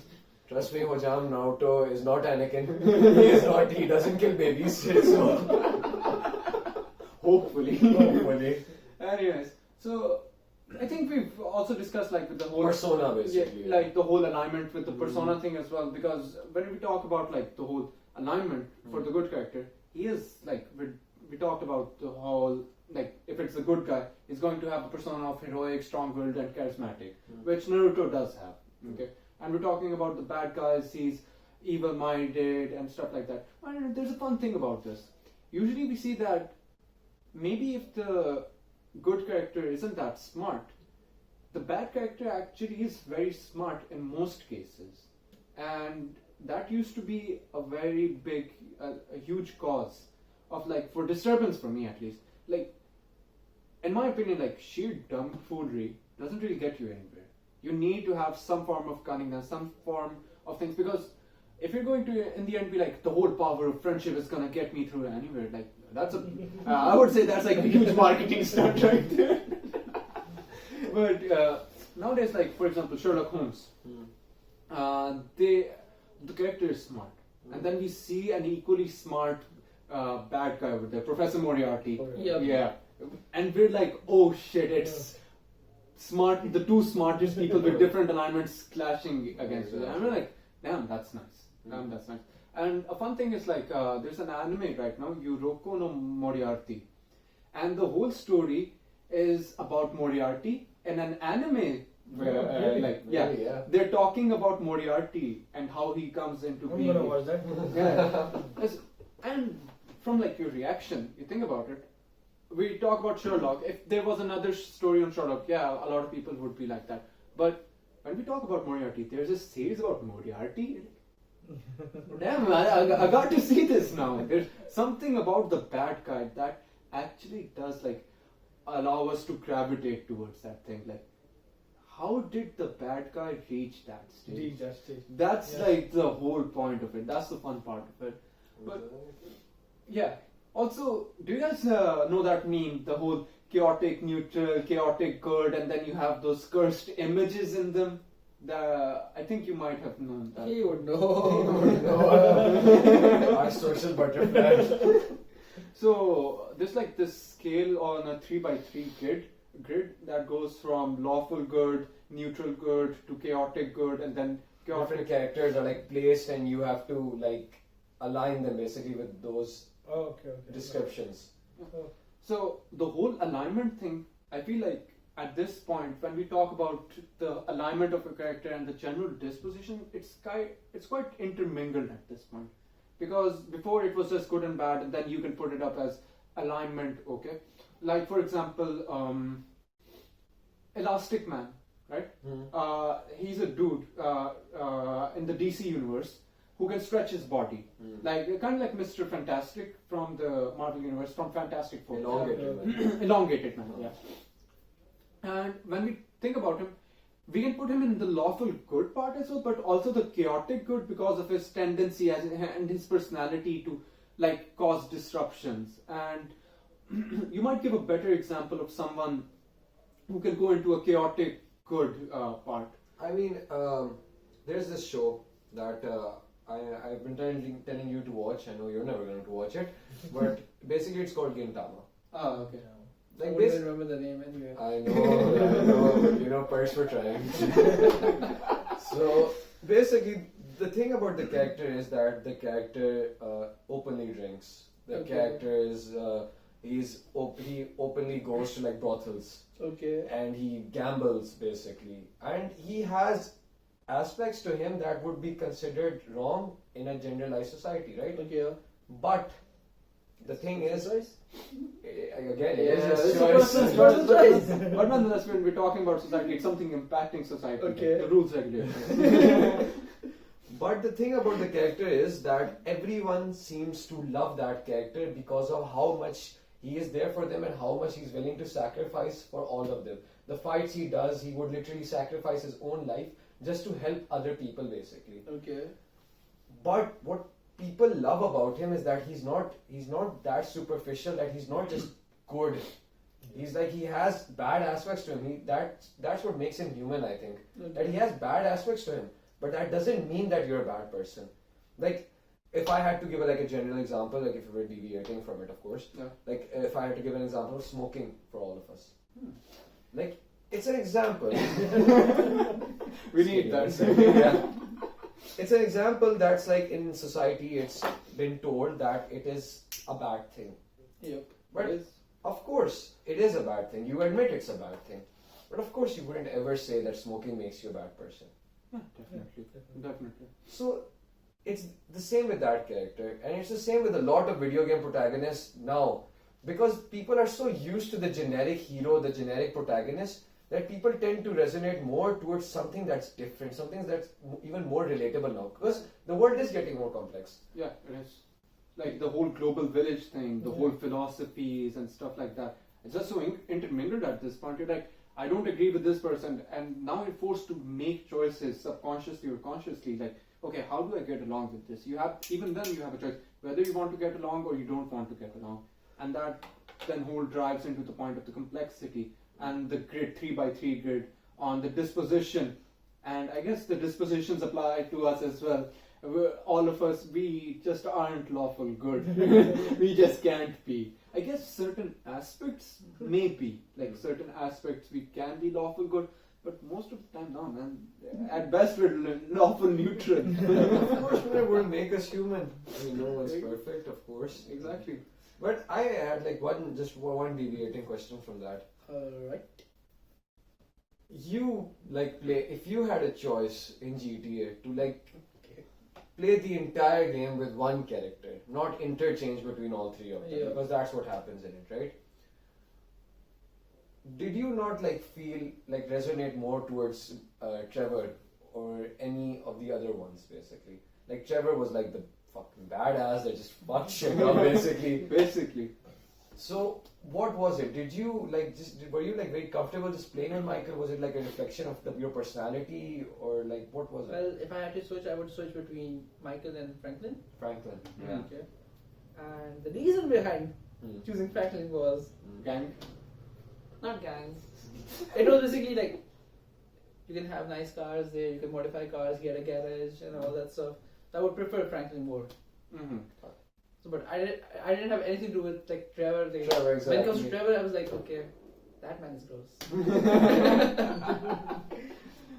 S2: Trust me, Hojam, Naruto is not Anakin. He doesn't kill babies, so
S1: Hopefully.
S2: hopefully.
S1: Anyways, so I think we've also discussed like with the whole
S2: Persona, basically.
S1: yeah, like the whole alignment with the persona thing as well. Because when we talk about like the whole alignment for the good character, he is like we talked about the whole like if it's a good guy, he's going to have the persona of heroic, strong-willed, and charismatic, which Naruto does have. Okay, and we're talking about the bad guys. He's evil-minded and stuff like that. And there's a fun thing about this. Usually we see that maybe if the good character isn't that smart, the bad character actually is very smart in most cases, and that used to be a very big, a huge cause of like for disturbance for me at least. Like, in my opinion, like sheer dumbfoolery doesn't really get you anywhere. You need to have some form of cunningness, some form of things, because if you're going to in the end be like the whole power of friendship is gonna get me through anywhere, like that's a I would say that's like a huge marketing stunt right there. But nowadays, like for example Sherlock Holmes, the character is smart, and then we see an equally smart bad guy over there, Professor Moriarty.
S4: Yep.
S1: Yeah, and we're like, oh shit, it's smart. The two smartest people with different alignments clashing against each other. And we're like, damn, that's nice. Damn, that's nice. And a fun thing is like, there's an anime right now, Yuroko no Moriarty, and the whole story is about Moriarty in an anime where,
S3: really?
S2: Really, yeah.
S1: they're talking about Moriarty and how he comes into
S3: I'm
S1: being.
S3: gonna watch that.
S1: Yeah. And from like your reaction, you think about it. We talk about Sherlock. If there was another story on Sherlock, yeah, a lot of people would be like that. But when we talk about Moriarty, there's a series about Moriarty. Damn, I got to see this now. There's something about the bad guy that actually does like allow us to gravitate towards that thing. Like, how did the bad guy reach that stage? That's
S3: Yeah.
S1: like the whole point of it. That's the fun part of it. But yeah. Also, do you guys know that meme? The whole chaotic neutral, chaotic good, and then you have those cursed images in them. I think you might have known that.
S4: He would know.
S2: Our social butterfly.
S1: So there's like this scale on a 3x3 grid that goes from lawful good, neutral good to chaotic good, and then chaotic.
S2: Different characters are like placed, and you have to like align them basically with those
S3: Okay.
S2: descriptions.
S1: So the whole alignment thing, I feel like at this point, when we talk about the alignment of a character and the general disposition, it's quite intermingled at this point. Because before it was just good and bad, and then you can put it up as alignment, okay? Like for example, Elastic Man. right?
S2: Hmm.
S1: He's a dude in the DC universe who can stretch his body, like kind of like Mr. Fantastic from the Marvel universe, from Fantastic Four.
S2: Elongated man.
S1: Elongated man, yeah. And when we think about him, we can put him in the lawful good part as well, but also the chaotic good because of his tendency and his personality to like cause disruptions. And you might give a better example of someone who can go into a chaotic good part.
S2: I mean, there's this show that I've been telling you to watch. I know you're never going to watch it, but basically it's called Gintama.
S4: Oh, okay. I
S2: Like
S4: don't remember the name anyway.
S2: I know, but you know, Perks for trying. So basically, the thing about the character is that the character openly drinks. The
S4: Okay.
S2: character is he openly goes to like brothels
S4: Okay.
S2: and he gambles basically, and he has aspects to him that would be considered wrong in a generalized society, right?
S4: Okay.
S2: But the thing is,
S4: Choice?
S2: again,
S1: Yeah,
S2: it is his
S1: it's a
S2: choice.
S4: personal choice.
S1: But nonetheless, when we're talking about society, it's something impacting society.
S4: Okay.
S1: The rules, regulations.
S2: But the thing about the character is that everyone seems to love that character because of how much he is there for them and how much he's willing to sacrifice for all of them. The fights he does, he would literally sacrifice his own life just to help other people basically.
S4: Okay.
S2: But what people love about him is that he's not that superficial, that he's not just good. He's like, he has bad aspects to him. That's what makes him human, I think. That he has bad aspects to him. But that doesn't mean that you're a bad person. Like, if I had to give a general example, like if we were deviating from it, of course.
S1: Yeah.
S2: Like, if I had to give an example of smoking for all of us. Like, it's an example.
S1: We need that.
S2: Yeah. It's an example that's like in society it's been told that it is a bad thing.
S4: Yep.
S2: But
S4: It is.
S2: of course, it is a bad thing. You admit it's a bad thing. But of course, you wouldn't ever say that smoking makes you a bad person.
S1: Yeah, definitely.
S2: So, it's the same with that character. And it's the same with a lot of video game protagonists now. Because people are so used to the generic hero, the generic protagonist, that people tend to resonate more towards something that's different, something that's even more relatable now. Because the world is getting more complex.
S1: Yeah, it is. Like the whole global village thing, the whole philosophies and stuff like that. It's just so intermingled at this point. You're like, I don't agree with this person, and now you're forced to make choices subconsciously or consciously. Like, okay, how do I get along with this? You have, even then you have a choice whether you want to get along or you don't want to get along, and that then whole drives into the point of the complexity and the grid 3x3 grid on the disposition. And I guess the dispositions apply to us as well. All of us, we just aren't lawful good. We just can't be. I guess certain aspects may be, like certain aspects we can be lawful good, but most of the time no, man. At best we're lawful neutral.
S2: Of course, it would make us human. I mean, no one's perfect, of course.
S1: Exactly.
S2: But I had like one deviating question from that.
S4: Alright.
S2: You like play, if you had a choice in GTA to like play the entire game with one character, not interchange between all three of them,
S4: Yeah.
S2: because that's what happens in it, right? Did you not like feel like resonate more towards Trevor or any of the other ones basically? Like Trevor was like the fucking badass that just fucked shit up basically.
S1: Basically.
S2: So what was it? Did you like were you like very comfortable just playing with Michael? Was it like a reflection of your personality, or like what was it?
S4: Well, if I had to switch, I would switch between Michael and Franklin.
S2: Franklin. Yeah.
S4: Okay. And the reason behind
S2: Hmm.
S4: choosing Franklin was
S1: Gang.
S4: not gang. It was basically like you can have nice cars there, you can modify cars, get a garage, and all that stuff. So I would prefer Franklin more.
S1: Mm-hmm.
S4: So, but I didn't have anything to do with like Trevor.
S2: Trevor,
S4: When it comes to
S2: exactly.
S4: Trevor, I was like, okay, that man is gross.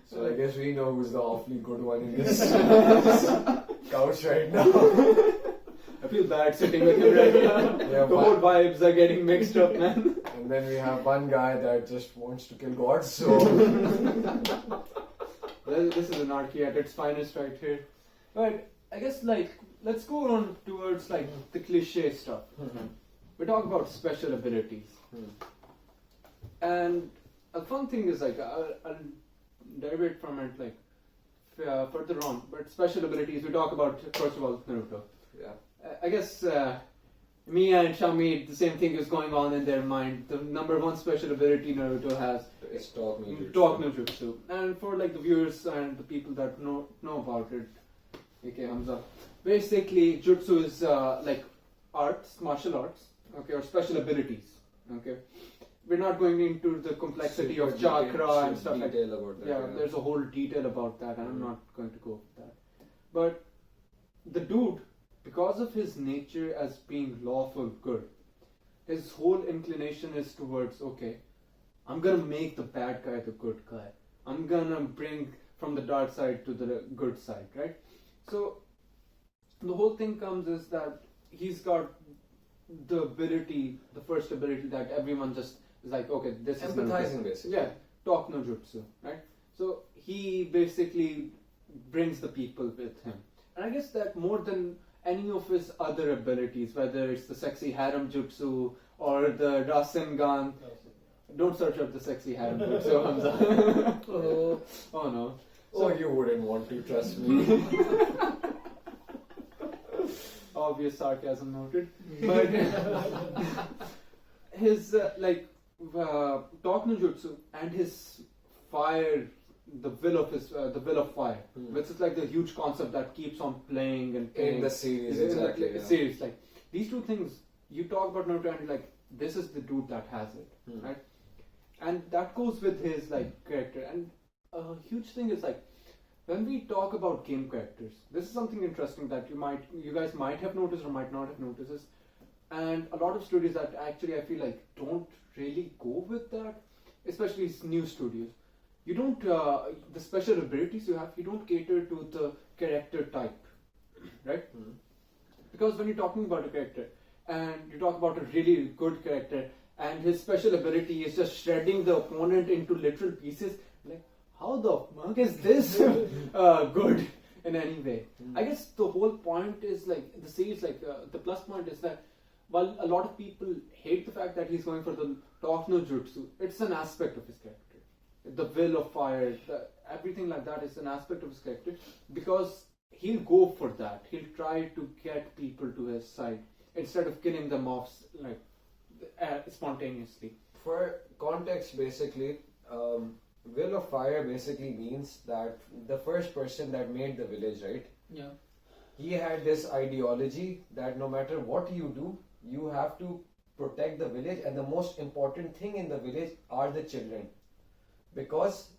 S2: So I guess we know who's the awfully good one in this couch right now.
S1: I feel bad sitting with him right now.
S2: Yeah,
S1: The whole vibes are getting mixed up, man.
S2: And then we have one guy that just wants to kill God. So
S1: Well, this is anarchy at its finest right here. But I guess like let's go on towards like the cliche stuff. We talk about special abilities. And a fun thing is like I'll derivate from it like further on. But special abilities, we talk about first of all Naruto.
S2: Yeah.
S1: I guess Mia and Shahmir, the same thing is going on in their mind. The number one special ability Naruto has
S2: is talk no jutsu.
S1: Talk no jutsu. And for like the viewers and the people that know about it, okay, Hamza. Basically, jutsu is like arts, martial arts, okay, or special abilities. Okay, we're not going into the complexity
S2: Super
S1: of chakra and stuff like that.
S2: About that.
S1: Yeah, there's a whole detail about that, and I'm not going to go with that. But the dude, because of his nature as being lawful good, his whole inclination is towards, okay, I'm gonna make the bad guy the good guy. I'm gonna bring from the dark side to the good side, right? So the whole thing comes is that he's got the ability, the first ability that everyone just is like, okay, this is
S2: empathizing basically.
S1: Yeah, talk no jutsu, right? So he basically brings the people with him. And I guess that more than any of his other abilities, whether it's the sexy harem jutsu or the Rasengan. Don't search up the sexy harem jutsu, Hamza. Oh no.
S2: So you wouldn't want to, trust me.
S1: Obvious sarcasm noted. But his talk no jutsu and his fire, the will of fire, which is like the huge concept that keeps on playing and playing.
S2: In the series, exactly.
S1: The series, like these two things, you talk about Naruto and you're like, this is the dude that has it, right? And that goes with his like character. And a huge thing is like, when we talk about game characters, this is something interesting that you guys might have noticed or might not have noticed is, and a lot of studios that actually I feel like don't really go with that, especially new studios. You don't the special abilities you have, you don't cater to the character type, right? Because when you're talking about a character and you talk about a really good character and his special ability is just shredding the opponent into literal pieces, like how the fuck is this good in any way? I guess the whole point is like the series, like the plus point is that while a lot of people hate the fact that he's going for the talk no jutsu, it's an aspect of his character. The will of fire, everything like that is an aspect of his character because he'll go for that. He'll try to get people to his side instead of killing them off like spontaneously.
S2: For context, basically, will of fire basically means that the first person that made the village, right?
S4: Yeah.
S2: He had this ideology that no matter what you do, you have to protect the village, and the most important thing in the village are the children. Because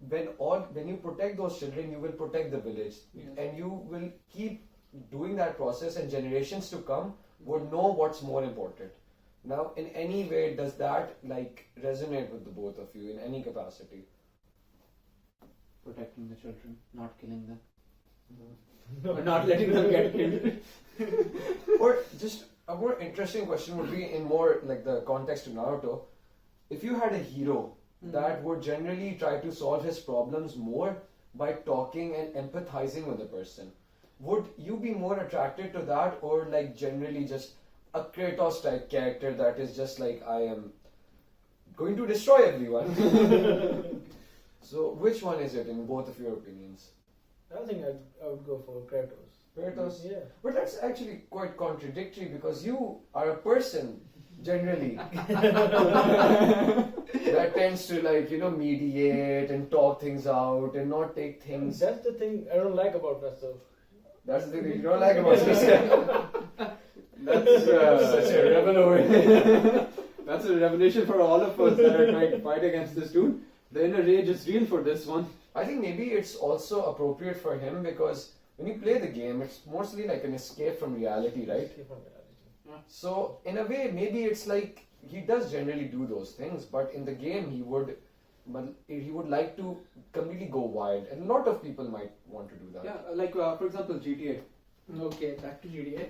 S2: when you protect those children, you will protect the village, and you will keep doing that process, and generations to come would know what's more important. Now, in any way, does that like resonate with the both of you in any capacity?
S1: Protecting the children, not killing them. Or not letting them get killed.
S2: Or just a more interesting question would be in more like the context of Naruto. If you had a hero that would generally try to solve his problems more by talking and empathizing with the person, would you be more attracted to that, or like generally just a Kratos type character that is just like, I am going to destroy everyone? So which one is it in both of your opinions?
S3: I think I would go for Kratos.
S2: Kratos?
S3: Yeah.
S2: But that's actually quite contradictory because you are a person generally that tends to like, mediate and talk things out and not take things.
S3: That's the thing I don't like about myself.
S2: That's the thing that you don't like about yourself. That's such a revelation.
S1: That's a revelation for all of us that are trying to fight against this dude. The inner rage is real for this one.
S2: I think maybe it's also appropriate for him because when you play the game, it's mostly like an escape from reality, right?
S3: Escape from reality.
S2: So in a way, maybe it's like he does generally do those things, but in the game he would like to completely go wild, and a lot of people might want to do that.
S1: Yeah, like for example GTA.
S4: Okay, back to GTA.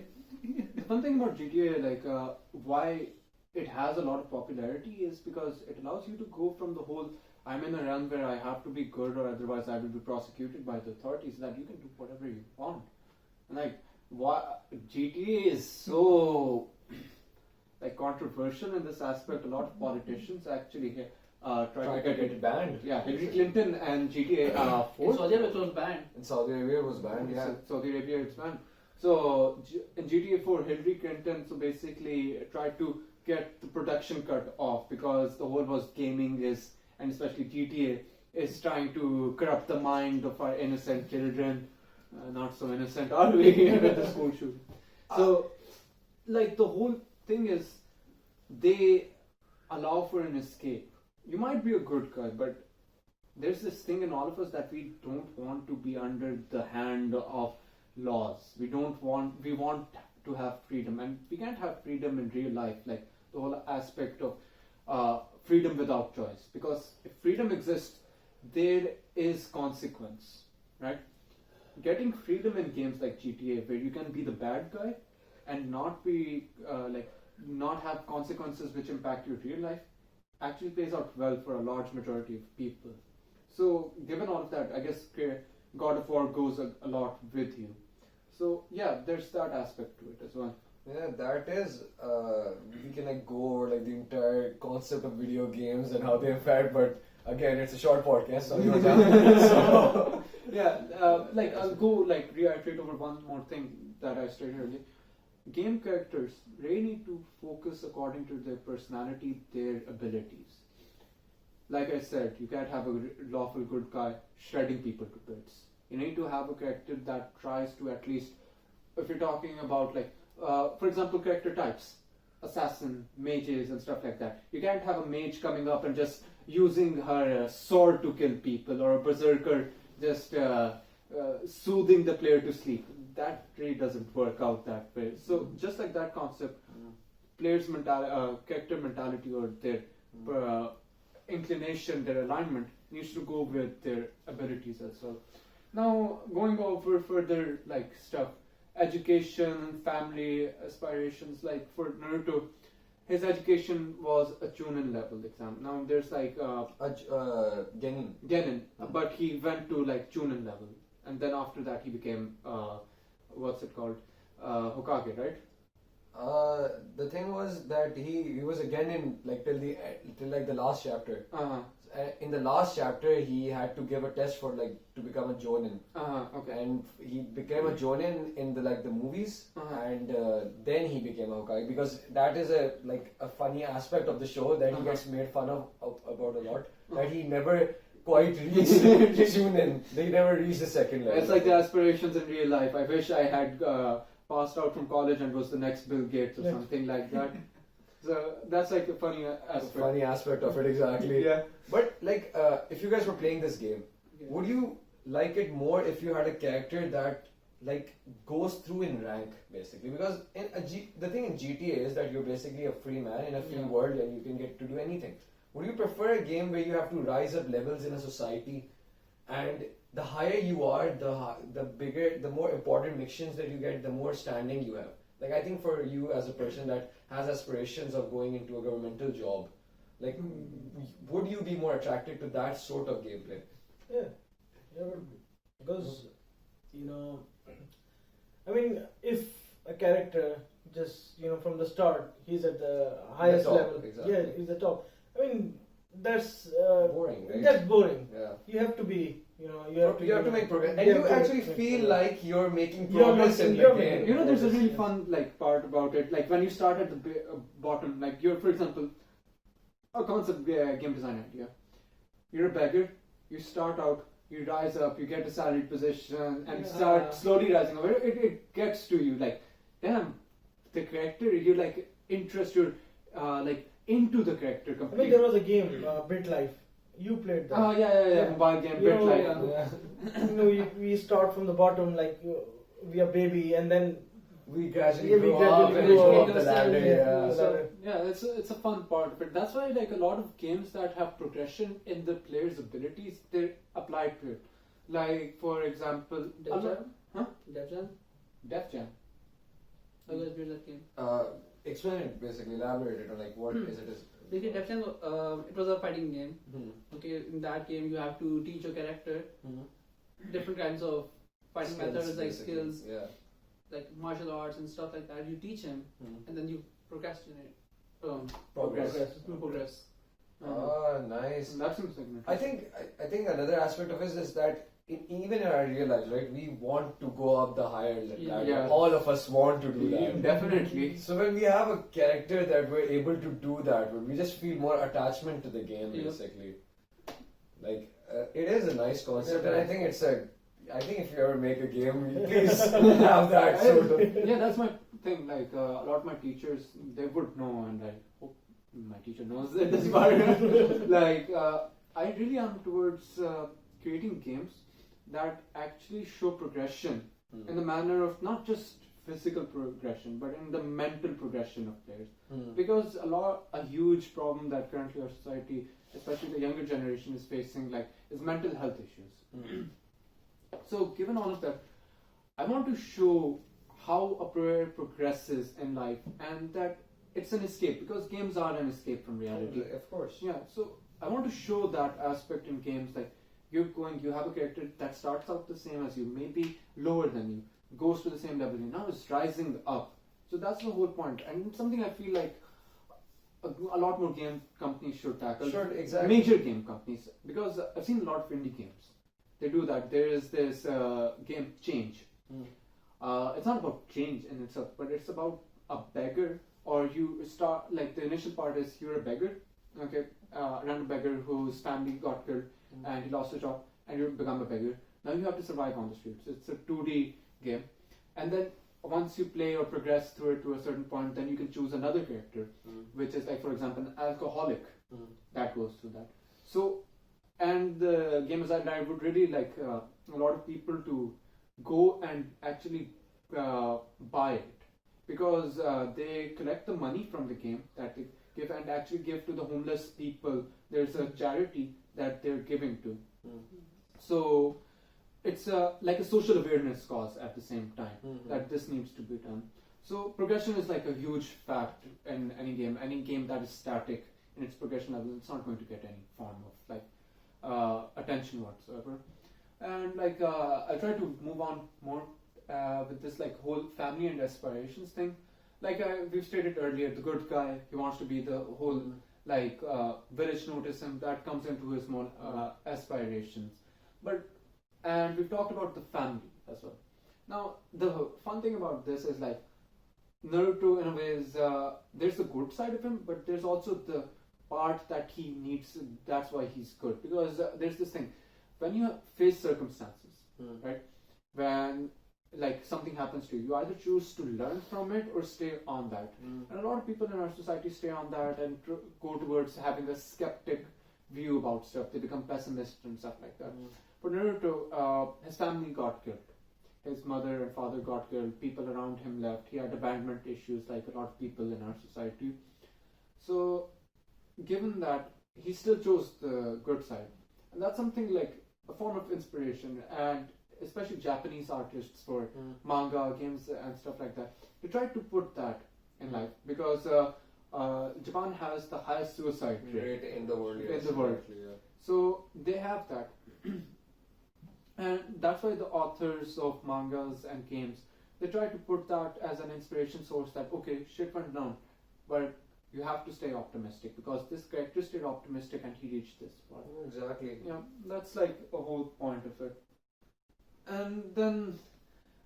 S1: The fun thing about GTA, like why it has a lot of popularity is because it allows you to go from the whole I'm in a realm where I have to be good or otherwise I will be prosecuted by the authorities, that you can do whatever you want. And like GTA is so like controversial in this aspect. A lot of politicians actually
S2: tried to get it banned.
S1: Yeah, Hillary Clinton and GTA
S4: In
S1: 4.
S4: Saudi Arabia, it was banned.
S2: In Saudi Arabia, it was banned. Yeah.
S1: Saudi Arabia, it's banned. So in GTA 4, Hillary Clinton basically tried to get the production cut off because the whole was gaming is, and especially GTA is trying to corrupt the mind of our innocent children. Not so innocent, are we? With the school shooting. So, like the whole thing is, they allow for an escape. You might be a good guy, but there's this thing in all of us that we don't want to be under the hand of laws. We want to have freedom, and we can't have freedom in real life, like the whole aspect of freedom without choice. Because if freedom exists, there is consequence, right? Getting freedom in games like GTA, where you can be the bad guy and not be not have consequences which impact your real life, actually plays out well for a large majority of people. So, given all of that, I guess God of War goes a lot with you. So, yeah, there's that aspect to it as well.
S2: Yeah, that is, we can like go over like the entire concept of video games and how they affect, but again, it's a short podcast, so you so
S1: yeah, I'll go reiterate over one more thing that I stated earlier. Game characters really need to focus according to their personality, their abilities. Like I said, you can't have a lawful good guy shredding people to bits. You need to have a character that tries to at least, if you're talking about for example, character types, assassin, mages and stuff like that. You can't have a mage coming up and just using her sword to kill people, or a berserker just soothing the player to sleep. That really doesn't work out that way. So just like that concept, players' character mentality or their inclination, their alignment needs to go with their abilities as well. Now going over further stuff, education, family aspirations. Like for Naruto, his education was a Chunin level exam. Now there's Genin, but he went to Chunin level, and then after that he became what's it called, Hokage, right?
S2: The thing was that he was again in till the last chapter. In the last chapter, he had to give a test for to become a Jonin.
S1: Okay.
S2: And he became a Jonin in the movies, and then he became a Hokage, because that is a funny aspect of the show that he gets made fun of about a lot. That he never quite reached Chunin. They never reached the second level.
S1: It's like the aspirations in real life. I wish I had passed out from college and was the next Bill Gates or something like that. So that's a funny aspect.
S2: A funny aspect of it, exactly.
S1: Yeah.
S2: But if you guys were playing this game, would you like it more if you had a character that goes through in rank, basically? Because the thing in GTA is that you're basically a free man in a free world and you can get to do anything. Would you prefer a game where you have to rise up levels in a society, and the higher you are, the bigger, the more important missions that you get, the more standing you have? I think for you as a person that has aspirations of going into a governmental job, would you be more attracted to that sort of gameplay?
S3: Yeah, would be. Because, I mean, if a character just, from the start, he's at the highest level.
S2: Exactly.
S3: Yeah, he's the top. I mean, that's
S2: boring, right?
S3: That's boring.
S2: Yeah.
S3: You have to be, you have to
S2: make progress, and you actually feel like you're making progress in the game.
S1: There's a really fun part about it. When you start at the bottom, you're, for example, a concept game design idea. You're a beggar. You start out. You rise up. You get a salaried position, and start slowly rising up. It gets to you. Damn, the character. You interest. You're into the character completely.
S3: I mean, there was a game, BitLife. You played that.
S1: Oh yeah. Mobile game, BitLife.
S3: We start from the bottom, we are baby, and then
S2: we gradually grow up and go up the ladder.
S1: So, it's a fun part of it. That's why a lot of games that have progression in the player's abilities, they're applied to it. For example,
S4: Def Jam?
S1: Huh?
S4: Def Jam?
S1: Def Jam.
S4: How do you play that game?
S2: Explain it, basically, elaborate it on what is it?
S4: Basically, Def Jam, it was a fighting game. Okay, in that game you have to teach your character different kinds of fighting
S2: Skills,
S4: methods,
S2: basically.
S4: skills,
S2: Yeah.
S4: martial arts and stuff like that. You teach him, and then you procrastinate.
S2: Progress.
S4: Progress.
S2: Nice.
S1: That seems like
S2: I think another aspect of it is that even in our real lives, right, we want to go up the higher ladder.
S1: Yeah.
S2: All of us want to do that.
S1: Definitely.
S2: So when we have a character that we're able to do that, we just feel more attachment to the game, basically. Like it is a nice concept, and I think I think if you ever make a game, please have that sort of.
S1: Yeah, that's my thing. Like a lot of my teachers, they would know, and I hope my teacher knows this part. Like I really am towards creating games that actually show progression in the manner of not just physical progression, but in the mental progression of players. Because a huge problem that currently our society, especially the younger generation, is facing, like, is mental health issues. So, given all of that, I want to show how a player progresses in life, and that it's an escape, because games are an escape from reality.
S2: Of course.
S1: Yeah. So I want to show that aspect in games, like you have a character that starts out the same as you, maybe lower than you, goes to the same level, and now is rising up. So that's the whole point, and it's something I feel like a lot more game companies should tackle.
S2: Sure, exactly.
S1: Major game companies, because I've seen a lot of indie games. They do that. There is this game Change. It's not about change in itself, but it's about a beggar, or you start, like, the initial part is you're a beggar, okay, a random beggar whose family got killed and he lost his job, and you become a beggar. Now you have to survive on the streets. It's a 2D game, and then once you play or progress through it to a certain point, then you can choose another character, which is, like, for example, an alcoholic that goes through that. So, and the game design, I would really like a lot of people to go and actually buy it, because they collect the money from the game that they give and actually give to the homeless people. There's a charity that they're giving to. So it's like a social awareness cause at the same time, that this needs to be done. So progression is like a huge fact in any game. Any game that is static in its progression level, it's not going to get any form of, like, attention whatsoever. And like I try to move on more with this, like, whole family and aspirations thing. Like we've stated earlier, the good guy, he wants to be the whole, like, village notice him, that comes into his more aspirations. And we've talked about the family as well. Now the fun thing about this is, like, Naruto in a way is there's the good side of him, but there's also the part that he needs. That's why he's good, because there's this thing when you face circumstances, right? When, like, something happens to you, you either choose to learn from it or stay on that. And a lot of people in our society stay on that and go towards having a skeptic view about stuff. They become pessimist and stuff like that. For Naruto, his family got killed. His mother and father got killed. People around him left. He had abandonment issues, like a lot of people in our society. So, given that, he still chose the good side. And that's something like a form of inspiration, and especially Japanese artists for manga, games and stuff like that, they try to put that in life, because Japan has the highest suicide rate
S2: in the world.
S1: In the world. So they have that. And that's why the authors of mangas and games, they try to put that as an inspiration source, that okay, shit went down, but you have to stay optimistic, because this character stayed optimistic and he reached this part.
S2: Exactly.
S1: Yeah, that's like a whole point of it. And then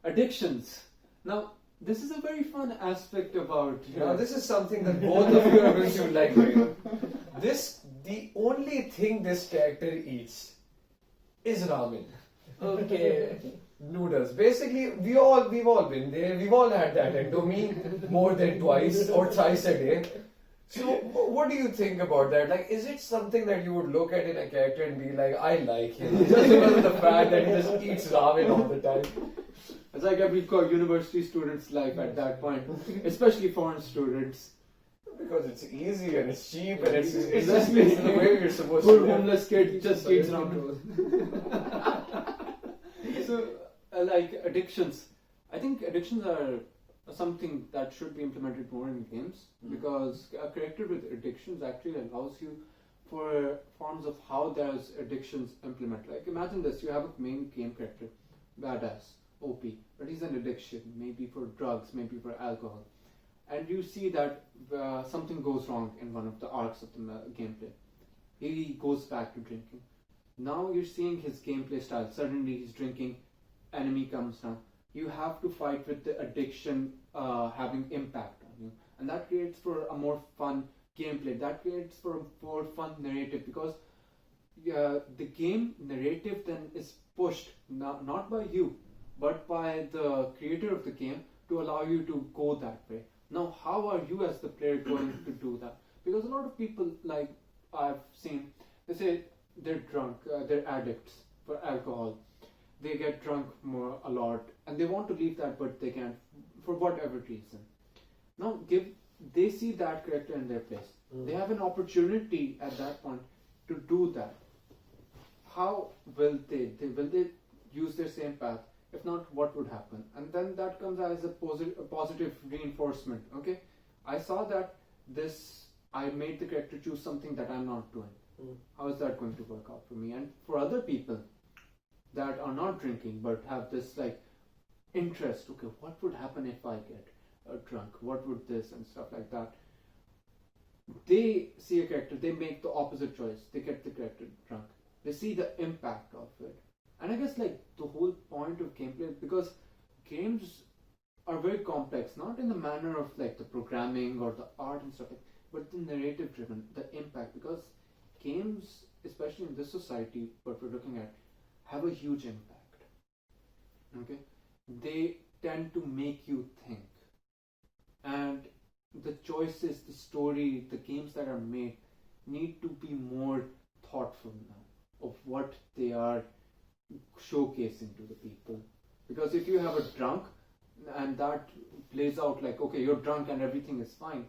S1: addictions. Now, this is a very fun aspect about.
S2: Now, this is something that both of you are going to like. The only thing this character eats is ramen.
S3: Okay.
S2: Noodles. Basically, we've all been there. We've all had that, and to me, more than twice or thrice a day. So, what do you think about that? Like, is it something that you would look at in a character and be like, I like him, just because of the fact that he just eats ramen all the time?
S1: It's like every university student's life at that point, especially foreign students.
S2: Because it's easy and it's cheap and it's
S1: Exactly.
S2: just the way you're supposed
S1: Poor
S2: to live.
S1: homeless kid just eats ramen. So, like addictions. I think addictions are something that should be implemented more in games, because a character with addictions actually allows you for forms of how those addictions implement. Like, imagine this: you have a main game character, badass, OP, but he's an addiction, maybe for drugs, maybe for alcohol, and you see that something goes wrong in one of the arcs of the gameplay, he goes back to drinking. Now you're seeing his gameplay style. Suddenly he's drinking, enemy comes down. You have to fight with the addiction having impact on you. And that creates for a more fun gameplay. That creates for a more fun narrative, because the game narrative then is pushed not by you, but by the creator of the game to allow you to go that way. Now, how are you as the player going to do that? Because a lot of people, like I've seen, they say they're drunk, they're addicts for alcohol. They get drunk a lot, and they want to leave that, but they can't for whatever reason. Now, they see that character in their place. They have an opportunity at that point to do that. How will they? Will they use their same path? If not, what would happen? And then that comes as a positive reinforcement. Okay, I saw that I made the character choose something that I'm not doing. How is that going to work out for me? And for other people that are not drinking but have this like interest, okay, what would happen if I get drunk? What would this and stuff like that? They see a character, they make the opposite choice. They get the character drunk. They see the impact of it. And I guess like the whole point of gameplay, because games are very complex, not in the manner of like the programming or the art and stuff like, but the narrative driven, the impact, because games, especially in this society, what we're looking at, have a huge impact. Okay? They tend to make you think. And the choices, the story, the games that are made need to be more thoughtful now of what they are showcasing to the people. Because if you have a drunk and that plays out like, okay, you're drunk and everything is fine,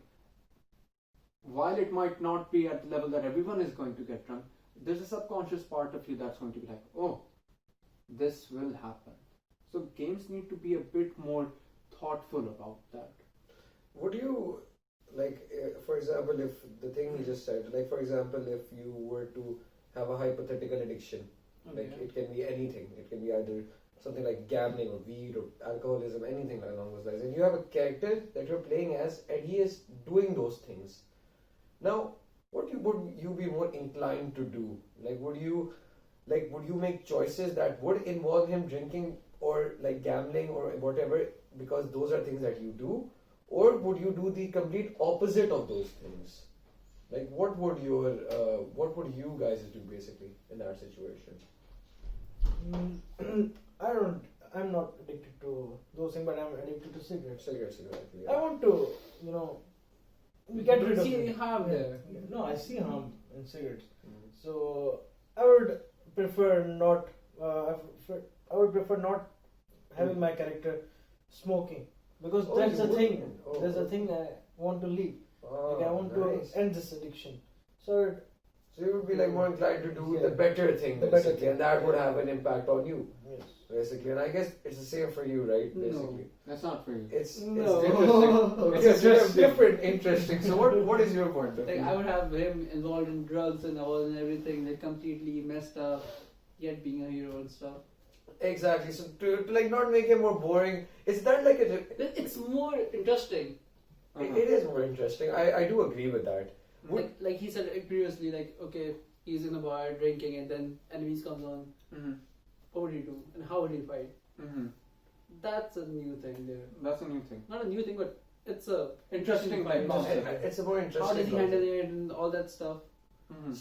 S1: while it might not be at the level that everyone is going to get drunk, there's a subconscious part of you that's going to be like, oh, this will happen. So games need to be a bit more thoughtful about that.
S2: Would you, like, for example, if the thing you just said, like, for example, if you were to have a hypothetical addiction, like, it can be anything. It can be either something like gambling or weed or alcoholism, anything along those lines. And you have a character that you're playing as, and he is doing those things. Now, what would you be more inclined to do? Like, would you make choices that would involve him drinking or like gambling or whatever, because those are things that you do? Or would you do the complete opposite of those things? Like, what would you guys do basically in that situation?
S3: I'm not addicted to those things, but I'm addicted to cigarettes.
S2: Cigarettes, exactly.
S3: I want to, get rid of
S4: see
S3: it.
S4: harm there.
S3: No, I see harm in cigarettes. So I would prefer not. I would prefer not having my character smoking, because that's a thing. There's a thing I want to leave. Like I want to end this addiction. So
S2: you would be like more inclined to do the better thing, basically, and that would have an impact on you.
S3: Yes.
S2: Basically, and I guess it's the same for you, right? Basically,
S1: That's not for you.
S2: it's
S3: No.
S2: interesting. It's just different, interesting. So what is your point of
S4: Like
S2: view?
S4: I would have him involved in drugs and all and everything, like completely messed up, yet being a hero and stuff.
S2: Exactly. So to like not make it more boring, is that like
S4: It's more interesting.
S2: it is more interesting. I do agree with that.
S4: Like he said previously, like okay, he's in a bar drinking and then enemies comes on.
S1: Mm-hmm.
S4: What would he do and how would he fight?
S1: Mm-hmm.
S4: That's a new thing there.
S1: That's a new thing.
S4: Not a new thing, but it's a
S1: Interesting
S4: fight.
S1: concept.
S2: It's a more interesting.
S4: How does he
S2: concept.
S4: handle it and all that stuff?
S1: Mm-hmm.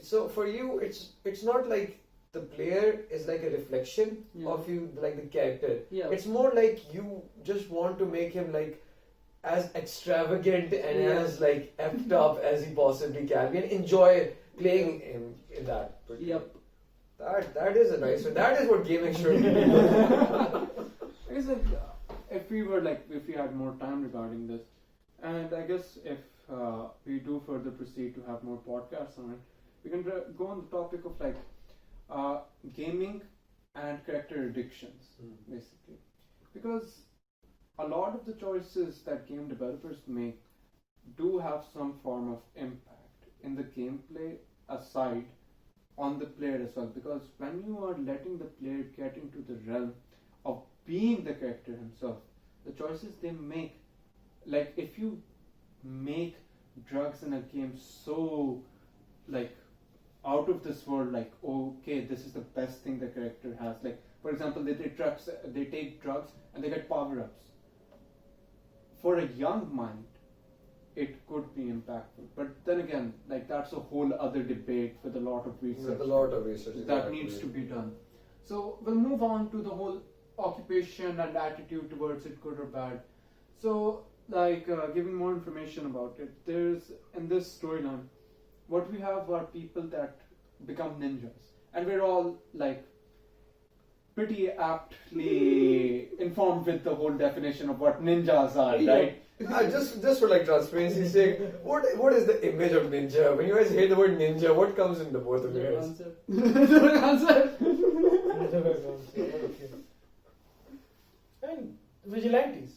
S2: So for you, it's not like the player is like a reflection of you, like the character.
S4: Yeah.
S2: It's more like you just want to make him like as extravagant and as like effed up as he possibly can be, and enjoy playing him in that.
S4: Yep.
S2: That is a nice one. That is what gaming should be.
S1: I guess like, if we had more time regarding this, and I guess if we do further proceed to have more podcasts on it, we can go on the topic of like gaming and character addictions, basically, because a lot of the choices that game developers make do have some form of impact in the gameplay aside on the player as well, because when you are letting the player get into the realm of being the character himself, the choices they make, like if you make drugs in a game so like out of this world, like, okay, this is the best thing the character has. Like, for example, they take drugs and they get power-ups. For a young mind, it could be impactful. But then again, like, that's a whole other debate with a lot of research.
S2: With a lot of research.
S1: That
S2: exactly.
S1: needs to be done. So we'll move on to the whole occupation and attitude towards it, good or bad. So, like, giving more information about it, there's, in this storyline, what we have are people that become ninjas. And we're all, like, pretty aptly informed with the whole definition of what ninjas are, right?
S2: Just for like transparency's sake, what is the image of ninja? When you guys hear the word ninja, what comes into both of you guys?
S3: And vigilantes.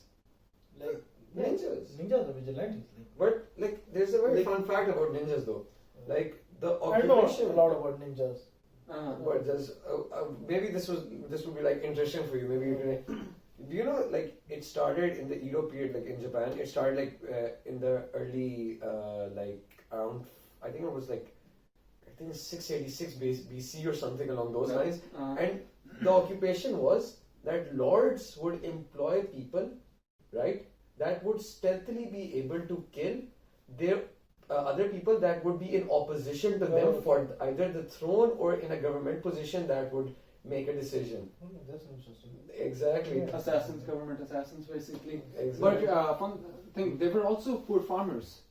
S3: Like
S2: Ninjas.
S3: Ninjas are vigilantes.
S2: But like, there's a very fun fact about ninjas though. Like the
S3: I know
S2: occupation.
S3: a lot about ninjas.
S2: But just maybe this would be like interesting for you. Maybe you can. Do you know, like, it started in the Edo period, like in Japan. It started like in the early, like around, I think it was like, I think 686 BC or something along those lines. And the occupation was that lords would employ people, right, that would stealthily be able to kill their other people that would be in opposition to them for either the throne or in a government position that would make a decision.
S3: That's interesting.
S2: Exactly.
S3: Yeah.
S1: Assassins, government assassins, basically.
S2: Exactly.
S1: But fun thing, they were also poor farmers.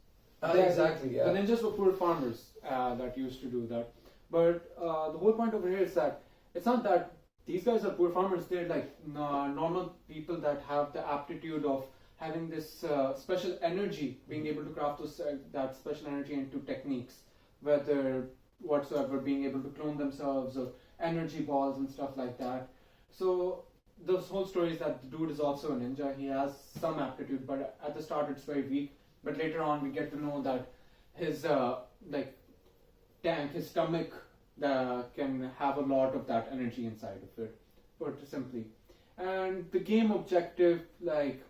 S2: Exactly, yeah.
S1: The ninjas were poor farmers that used to do that. But the whole point over here is that it's not that these guys are poor farmers. They're like normal people that have the aptitude of having this special energy, being able to craft that special energy into techniques, whether whatsoever, being able to clone themselves or energy balls and stuff like that. So this whole story is that the dude is also a ninja. He has some aptitude, but at the start it's very weak. But later on we get to know that his like tank, his stomach, can have a lot of that energy inside of it, put simply. And the game objective like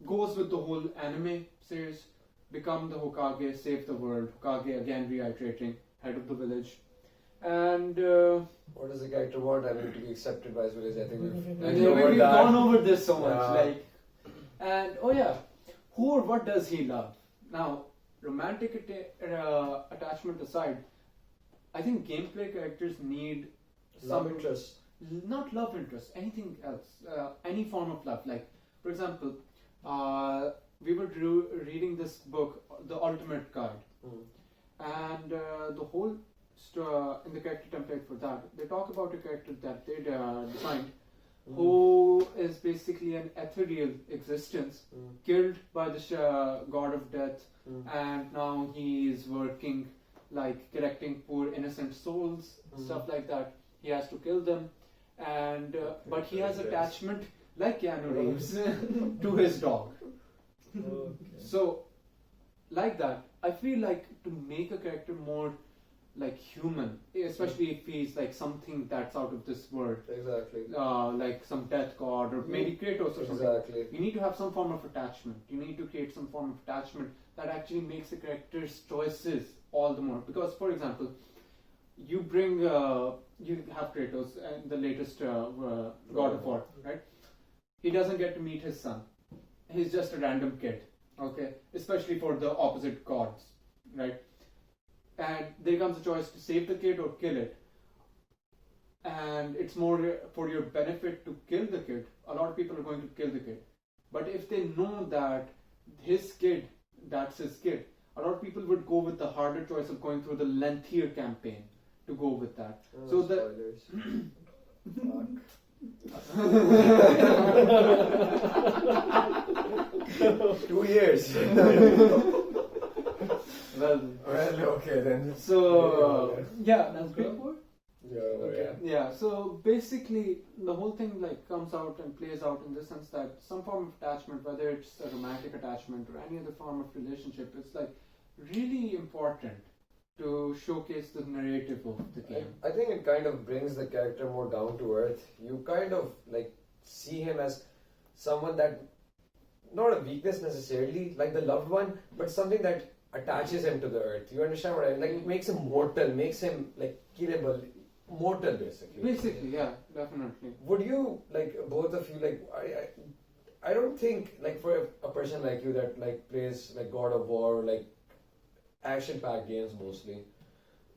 S1: goes with the whole anime series: become the Hokage, save the world. Hokage, again reiterating, head of the village. And
S2: what does the character want? I mean, to be accepted by his village. I think
S1: we've gone over this so much.
S2: Yeah.
S1: Like, and oh yeah, who or what does he love? Now, romantic attachment aside, I think gameplay characters need
S2: love interest.
S1: Not love interest, anything else, any form of love. Like, for example, we were reading this book, The Ultimate Guide, and the whole in the character template for that, they talk about a character that they designed, who is basically an ethereal existence, killed by the god of death, and now he is working like collecting poor innocent souls, stuff like that. He has to kill them, and but he has attachment like Keanu Reeves to his dog. So like that, I feel like to make a character more like human, especially if he's like something that's out of this world,
S2: Exactly.
S1: like some death god or maybe Kratos or something.
S2: Exactly.
S1: You need to have some form of attachment. You need to create some form of attachment that actually makes the character's choices all the more. Because, for example, you bring you have Kratos and the latest God of War, right? He doesn't get to meet his son. He's just a random kid, okay? Especially for the opposite gods, right? And there comes a choice to save the kid or kill it. And it's more for your benefit to kill the kid. A lot of people are going to kill the kid. But if they know that his kid, that's his kid, a lot of people would go with the harder choice of going through the lengthier campaign to go with that. So the
S2: spoilers. 2 years.
S1: well,
S2: okay then.
S1: So yeah,
S4: That's good for.
S1: Yeah, so basically the whole thing like comes out and plays out in the sense that some form of attachment, whether it's a romantic attachment or any other form of relationship, it's like really important to showcase the narrative of the game.
S2: I think it kind of brings the character more down to earth. You kind of like see him as someone that, not a weakness necessarily, like the loved one, but something that attaches him to the earth. You understand what I mean? Like, it makes him mortal, makes him like killable, mortal basically.
S1: Basically, yeah, definitely.
S2: Would you, like, both of you, like, I don't think, like, for a person like you that like plays like God of War, like action-packed games mostly,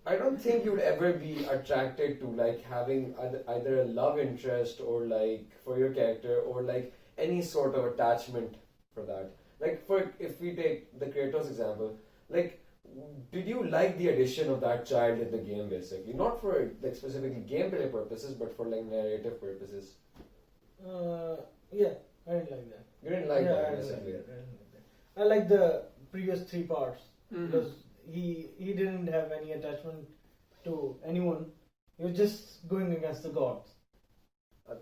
S2: I don't think you'd ever be attracted to like having either a love interest or like for your character or like any sort of attachment for that. Like, if we take the Kratos example, like, did you like the addition of that child in the game basically? Not for like specifically gameplay purposes, but for like narrative purposes.
S3: Yeah, I didn't like that.
S2: You didn't like that
S3: I didn't
S2: basically.
S3: like that. I didn't like that. I like the previous 3 parts
S1: Mhm.
S3: because he didn't have any attachment to anyone. He was just going against the gods.
S2: Other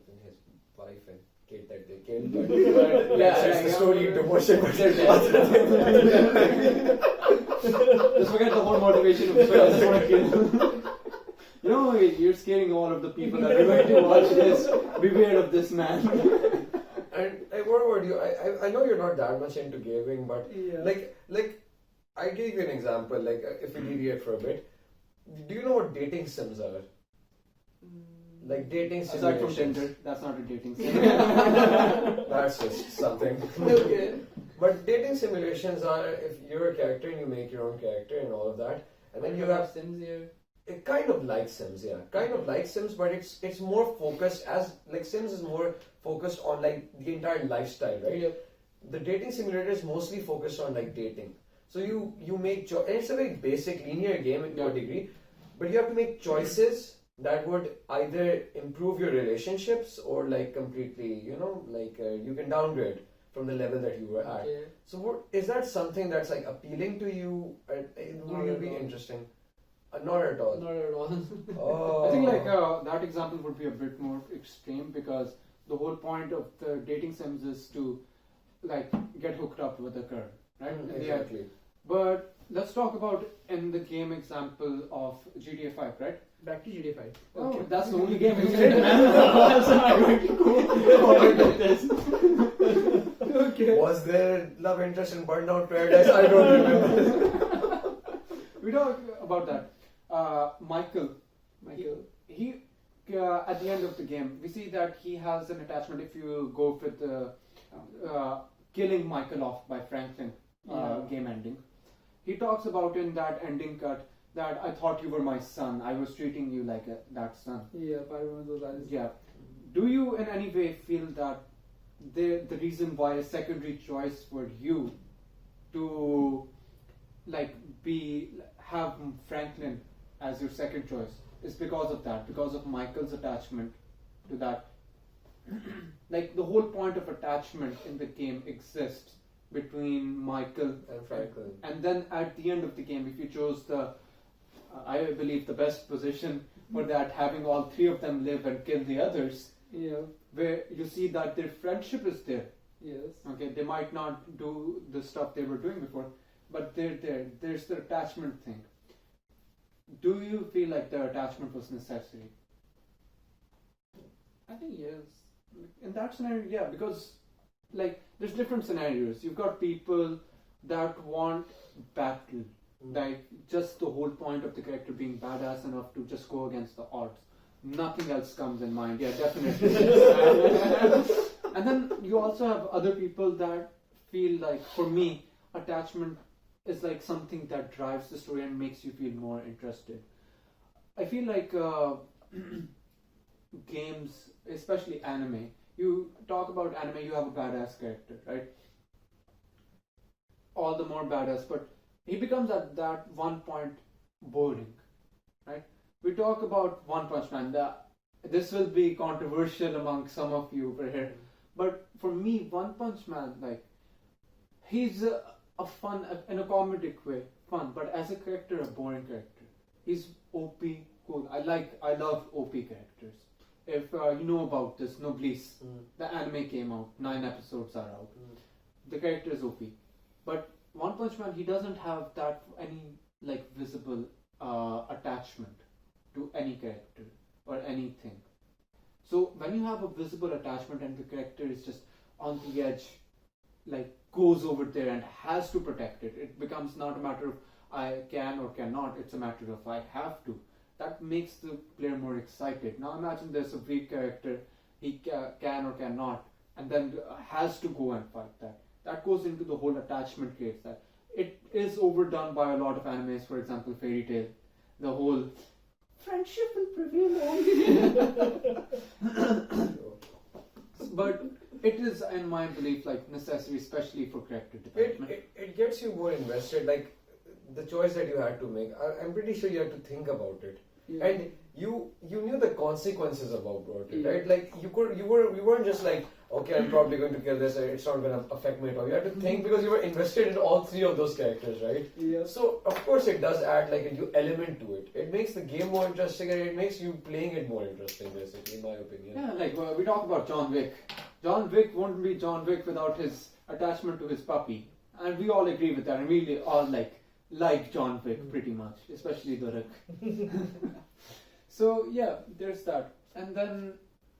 S2: than his wife and kid that they killed, but
S1: Yeah,
S2: that's the
S1: yeah.
S2: story into motion.
S1: Just forget the whole motivation of I just want to kill. You know, you're scaring all of the people that are going to watch this. Beware of this man.
S2: And what about you? I know you're not that much into gaming, but
S3: Yeah.
S2: like I give you an example. Like, if we deviate for a bit, do you know what dating sims are? Like dating
S1: Aside from
S2: simulations.
S1: Tinder, that's not a dating sim.
S2: That's just something.
S4: Okay.
S2: But dating simulations are if you're a character and you make your own character and all of that, and then you have
S4: Sims here.
S2: it kind of like Sims, yeah, kind of like Sims, but it's more focused as like Sims is more focused on like the entire lifestyle, right?
S4: Yep.
S2: The dating simulator is mostly focused on like dating. So you make and it's a very basic linear game to a degree, but you have to make choices that would either improve your relationships or like completely, you can downgrade from the level that you were at.
S4: Okay.
S2: So is that something that's like appealing to you?
S4: Not
S2: Would you
S4: at
S2: be
S4: all.
S2: interesting? Not at all.
S4: Not at all.
S2: Oh.
S1: I think like that example would be a bit more extreme because the whole point of the dating sims is to like get hooked up with a girl, right?
S2: Exactly.
S1: But let's talk about in the game example of GTA 5, right?
S4: Back to GTA 5.
S1: Oh, that's the only game we played, man. That's not going to go forward with this.
S4: Okay.
S2: Was there love interest in Burnout Paradise? I don't remember.
S1: We talk about that. Michael. He at the end of the game, we see that he has an attachment. If you go with the killing Michael off by Franklin game ending, he talks about in that ending cut that I thought you were my son. I was treating you like that son.
S4: Yeah, I remember those lines.
S1: Yeah. Do you in any way feel that the reason why a secondary choice for you to have Franklin as your second choice is because of that, because of Michael's attachment to that? Like the whole point of attachment in the game exists between Michael
S2: And Franklin.
S1: and then at the end of the game, if you chose the I believe the best position for that, having all 3 of them live and kill the others,
S4: Yeah.
S1: where you see that their friendship is there.
S4: Yes.
S1: Okay, they might not do the stuff they were doing before, but they're there. There's the attachment thing. Do you feel like the attachment was necessary?
S4: I think yes.
S1: In that scenario, yeah, because like there's different scenarios. You've got people that want battle, like just the whole point of the character being badass enough to just go against the odds. Nothing else comes in mind. Yeah, definitely. And then you also have other people that feel like, for me, attachment is like something that drives the story and makes you feel more interested. I feel like games, especially anime, you talk about anime, you have a badass character, right? All the more badass, but he becomes at that one point boring, right? We talk about One Punch Man. This will be controversial among some of you over here, but for me, One Punch Man, like, he's a fun, in a comedic way, fun, but as a character, a boring character. He's OP, cool. I love OP characters. If you know about this, Noblesse, the anime came out, 9 episodes are out. The character is OP, but One Punch Man, he doesn't have that any like visible attachment to any character or anything. So when you have a visible attachment and the character is just on the edge, like goes over there and has to protect it. It becomes not a matter of I can or cannot, it's a matter of I have to. That makes the player more excited. Now imagine there's a weak character, he can or cannot, and then has to go and fight that. That goes into the whole attachment case. That it is overdone by a lot of animes, for example, Fairy Tail. The whole friendship will prevail only. But it is, in my belief, like necessary, especially for character development.
S2: It gets you more invested. Like the choice that you had to make, I'm pretty sure you had to think about it.
S4: Yeah.
S2: And you knew the consequences about it,
S4: Yeah.
S2: right? Like you weren't just like, okay, I'm probably going to kill this, it's not going to affect me at all. You had to think because you were invested in all three of those characters, right?
S4: Yeah.
S2: So of course it does add like a new element to it. It makes the game more interesting and it makes you playing it more interesting, basically, in my opinion.
S1: Yeah, like we talk about John Wick. John Wick won't be John Wick without his attachment to his puppy, and we all agree with that. And we all like John Wick pretty much, especially Durrak. So yeah, there's that. And then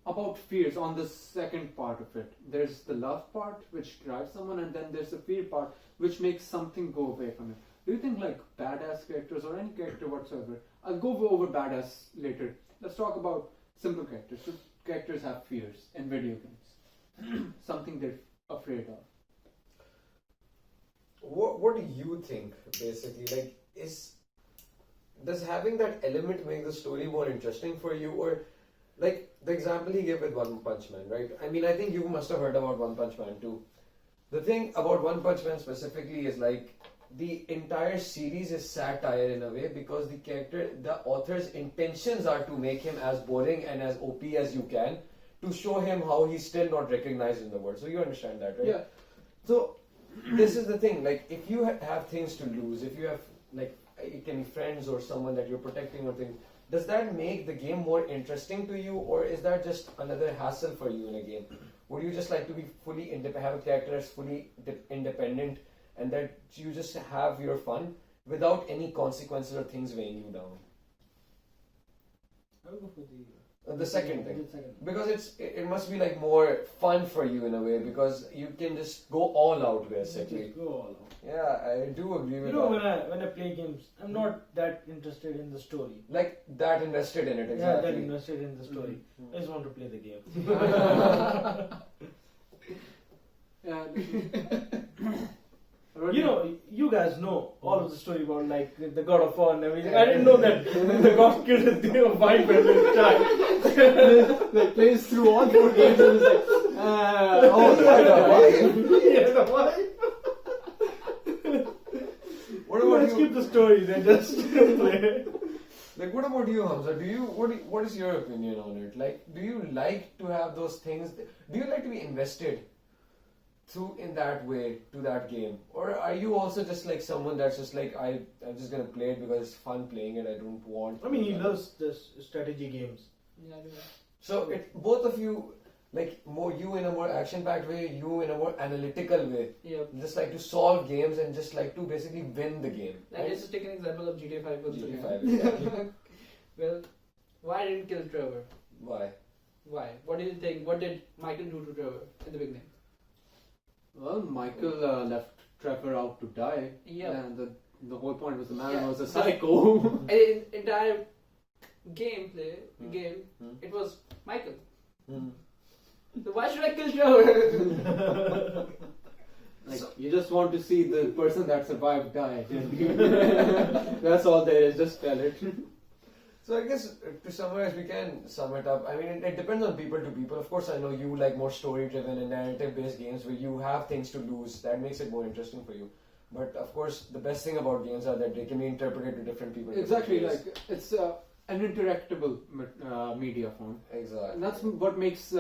S1: about fears on the second part of it, there's the love part which drives someone, and then there's the fear part which makes something go away from it. Do you think like badass characters or any character whatsoever? I'll go over badass later. Let's talk about simple characters. So characters have fears in video games. Something they're afraid of.
S2: What do you think, basically? Like, does having that element make the story more interesting for you? Or, like, the example he gave with One Punch Man, right? I mean, I think you must have heard about One Punch Man too. The thing about One Punch Man specifically is, like, the entire series is satire in a way because the author's intentions are to make him as boring and as OP as you can to show him how he's still not recognized in the world. So you understand that, right?
S1: Yeah.
S2: So this is the thing, like if you have things to lose, if you have like it can be friends or someone that you're protecting or things, does that make the game more interesting to you, or is that just another hassle for you in a game? Would you just like to be fully have a character that's fully independent and that you just have your fun without any consequences or things weighing you down?
S3: I will go for
S2: The second thing.
S3: the second.
S2: Because it must be like more fun for you in a way because you can just go all out basically.
S3: Just go all out.
S2: Yeah, I do agree with
S3: You know,
S2: that.
S3: when I play games, I'm not that interested in the story.
S2: Like that invested in it, exactly.
S3: Yeah, that invested in the story.
S2: Mhm.
S3: I just want to play the game. You know, you guys know all of the story about like the God of War and everything. I didn't know that the God killed his wife at his time.
S1: Like plays through all 4 games and is like,
S3: Yeah, the wife.
S2: What about
S3: Let's
S2: you?
S3: keep the stories and just play.
S2: Like, what about you, Hamza? What is your opinion on it? Like, do you like to have those things? Do you like to be invested in that way to that game, or are you also just like someone that's just like I'm just gonna play it because it's fun playing it? I don't want.
S3: I mean, he loves the strategy games.
S4: Yeah,
S2: So both of you, like more you in a more action-packed way, you in a more analytical way.
S4: yeah.
S2: Just like to solve games and just like to basically win the game.
S4: Like,
S2: right?
S4: let's just take an example of GTA 5.
S2: GTA 5, exactly.
S4: Well, why didn't kill Trevor?
S2: Why?
S4: Why? What do you think? What did Michael do to Trevor in the beginning?
S1: well, Michael left Trevor out to die.
S4: Yeah.
S1: And the whole point was the man
S4: Yeah.
S1: was a psycho.
S4: In entire gameplay,
S2: Hmm.
S4: game,
S2: Hmm.
S4: it was Michael.
S2: Hmm.
S4: So why should I kill Trevor?
S1: Like, you just want to see the person that survived die. That's all there is, just tell it.
S2: So I guess to summarize, we can sum it up. I mean, it depends on people to people. Of course, I know you like more story-driven and narrative-based games where you have things to lose. That makes it more interesting for you. But of course, the best thing about games are that they can be interpreted to different people.
S1: Exactly,
S2: different ways.
S1: like it's an interactable media form.
S2: Exactly.
S1: And that's what makes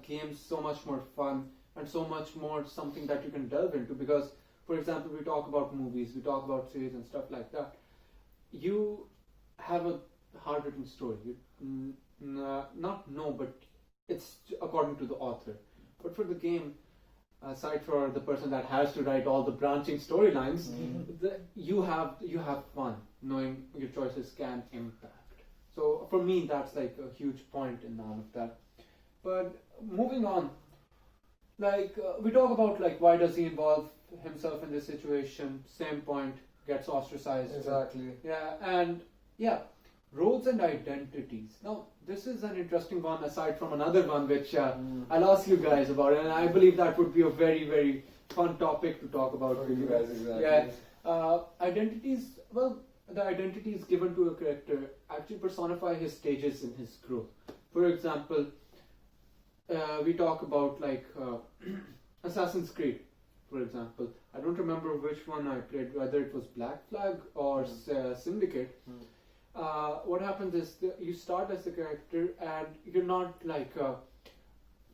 S1: games so much more fun and so much more something that you can delve into. Because, for example, we talk about movies, we talk about series and stuff like that. You have a hard-written story. You not know, but it's according to the author. But for the game, aside for the person that has to write all the branching storylines, you have fun knowing your choices can impact. So for me, that's like a huge point in all of that. But moving on, Like we talk about like why does he involve himself in this situation? Same point, gets ostracized.
S2: Exactly.
S1: Yeah, and yeah, roles and identities. Now this is an interesting one aside from another one which I'll ask you guys about, and I believe that would be a very very fun topic to talk about
S2: For you guys, exactly.
S1: Yeah, identities. Well, the identities given to a character actually personify his stages in his growth. For example, we talk about like Assassin's Creed, for example. I don't remember which one I played, whether it was Black Flag or Syndicate. What happens is you start as a character and you're not like